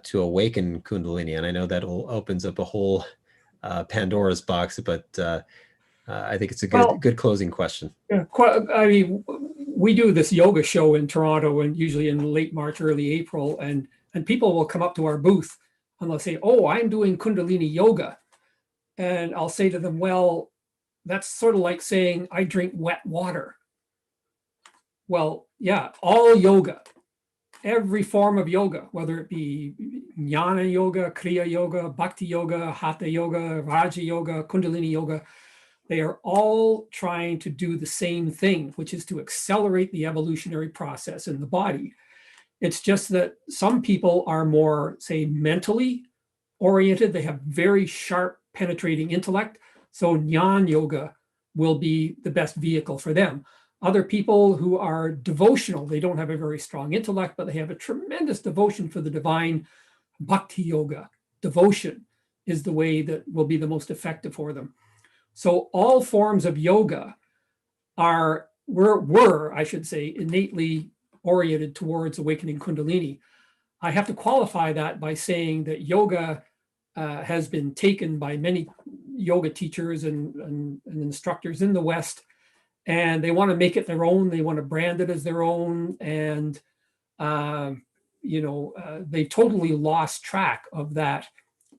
Speaker 1: to awaken Kundalini? And I know that opens up a whole Pandora's box, but I think it's a good closing question.
Speaker 2: Yeah, I mean, we do this yoga show in Toronto, and usually in late March, early April, and people will come up to our booth and they'll say, "Oh, I'm doing Kundalini yoga," and I'll say to them, "Well, that's sort of like saying I drink wet water. Well, yeah, all yoga, every form of yoga, whether it be jnana yoga, kriya yoga, bhakti yoga, hatha yoga, raja yoga, kundalini yoga, they are all trying to do the same thing, which is to accelerate the evolutionary process in the body. It's just that some people are more, say, mentally oriented. They have very sharp, penetrating intellect. So jnana yoga will be the best vehicle for them. Other people who are devotional, they don't have a very strong intellect, but they have a tremendous devotion for the divine. Bhakti yoga, devotion, is the way that will be the most effective for them. So all forms of yoga were, I should say, innately oriented towards awakening Kundalini. I have to qualify that by saying that yoga has been taken by many yoga teachers and instructors in the West, and they want to make it their own. They want to brand it as their own, and they totally lost track of that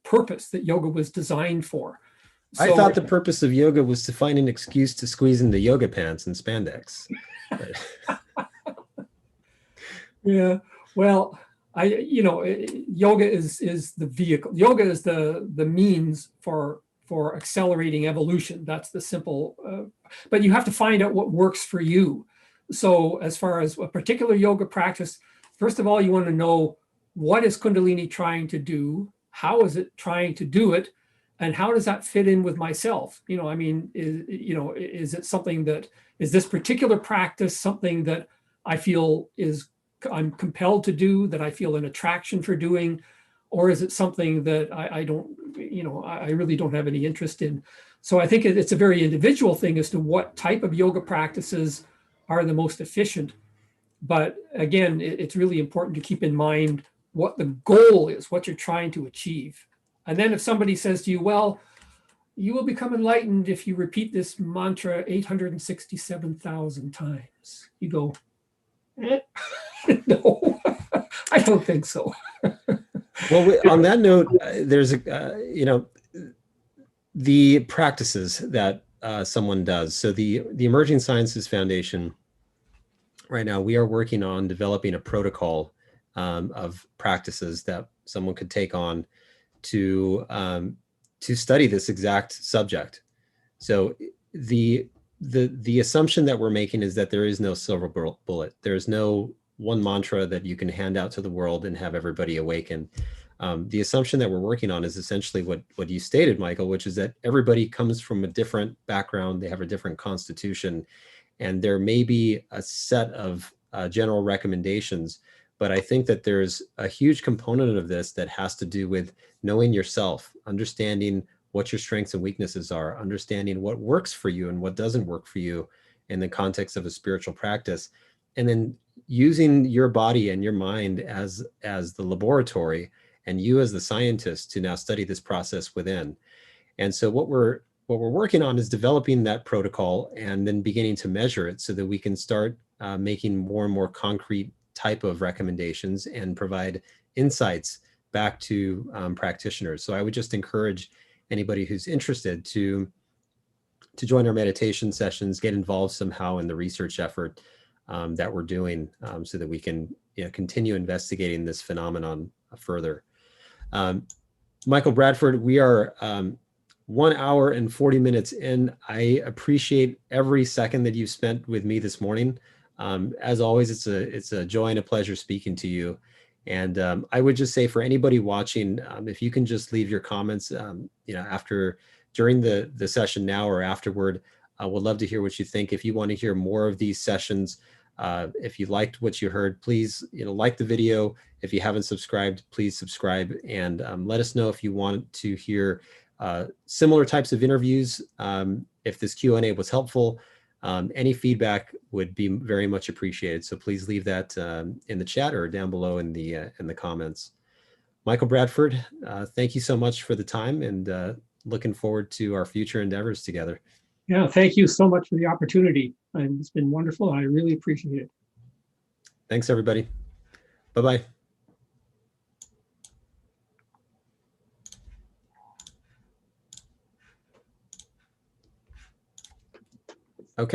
Speaker 2: purpose that yoga was designed for.
Speaker 1: I thought the purpose of yoga was to find an excuse to squeeze into yoga pants and spandex.
Speaker 2: Yeah, well, yoga is the vehicle. Yoga is the means for accelerating evolution. That's the simple, but you have to find out what works for you. So as far as a particular yoga practice, first of all, you want to know, what is Kundalini trying to do? How is it trying to do it? And how does that fit in with myself? Is it something that, is this particular practice something that I feel I'm compelled to do, that I feel an attraction for doing, or is it something that I don't, I really don't have any interest in? So I think it's a very individual thing as to what type of yoga practices are the most efficient. But again, it's really important to keep in mind what the goal is, what you're trying to achieve. And then if somebody says to you, well, you will become enlightened if you repeat this mantra 867,000 times, you go, no, I don't think so.
Speaker 1: Well, on that note, there's the practices that someone does. So the Emerging Sciences Foundation, right now, we are working on developing a protocol of practices that someone could take on to study this exact subject. So the assumption that we're making is that there is no silver bullet. There's no one mantra that you can hand out to the world and have everybody awaken. The assumption that we're working on is essentially what you stated, Michael, which is that everybody comes from a different background. They have a different constitution, and there may be a set of general recommendations. But I think that there's a huge component of this that has to do with knowing yourself, understanding what your strengths and weaknesses are, understanding what works for you and what doesn't work for you in the context of a spiritual practice, and then using your body and your mind as the laboratory and you as the scientist to now study this process within. And so what we're working on is developing that protocol and then beginning to measure it so that we can start making more and more concrete type of recommendations and provide insights back to practitioners. So I would just encourage anybody who's interested to join our meditation sessions, get involved somehow in the research effort that we're doing so that we can continue investigating this phenomenon further. Michael Bradford, we are 1 hour and 40 minutes in. I appreciate every second that you've spent with me this morning. As always, it's a joy and a pleasure speaking to you. And I would just say for anybody watching, if you can just leave your comments, during the session now or afterward, we'd love to hear what you think. If you want to hear more of these sessions, if you liked what you heard, please like the video. If you haven't subscribed, please subscribe, and let us know if you want to hear similar types of interviews. If this Q&A was helpful, any feedback would be very much appreciated. So please leave that in the chat or down below in the comments. Michael Bradford, thank you so much for the time, and looking forward to our future endeavors together.
Speaker 2: Yeah, thank you so much for the opportunity. It's been wonderful. I really appreciate it.
Speaker 1: Thanks, everybody. Bye-bye.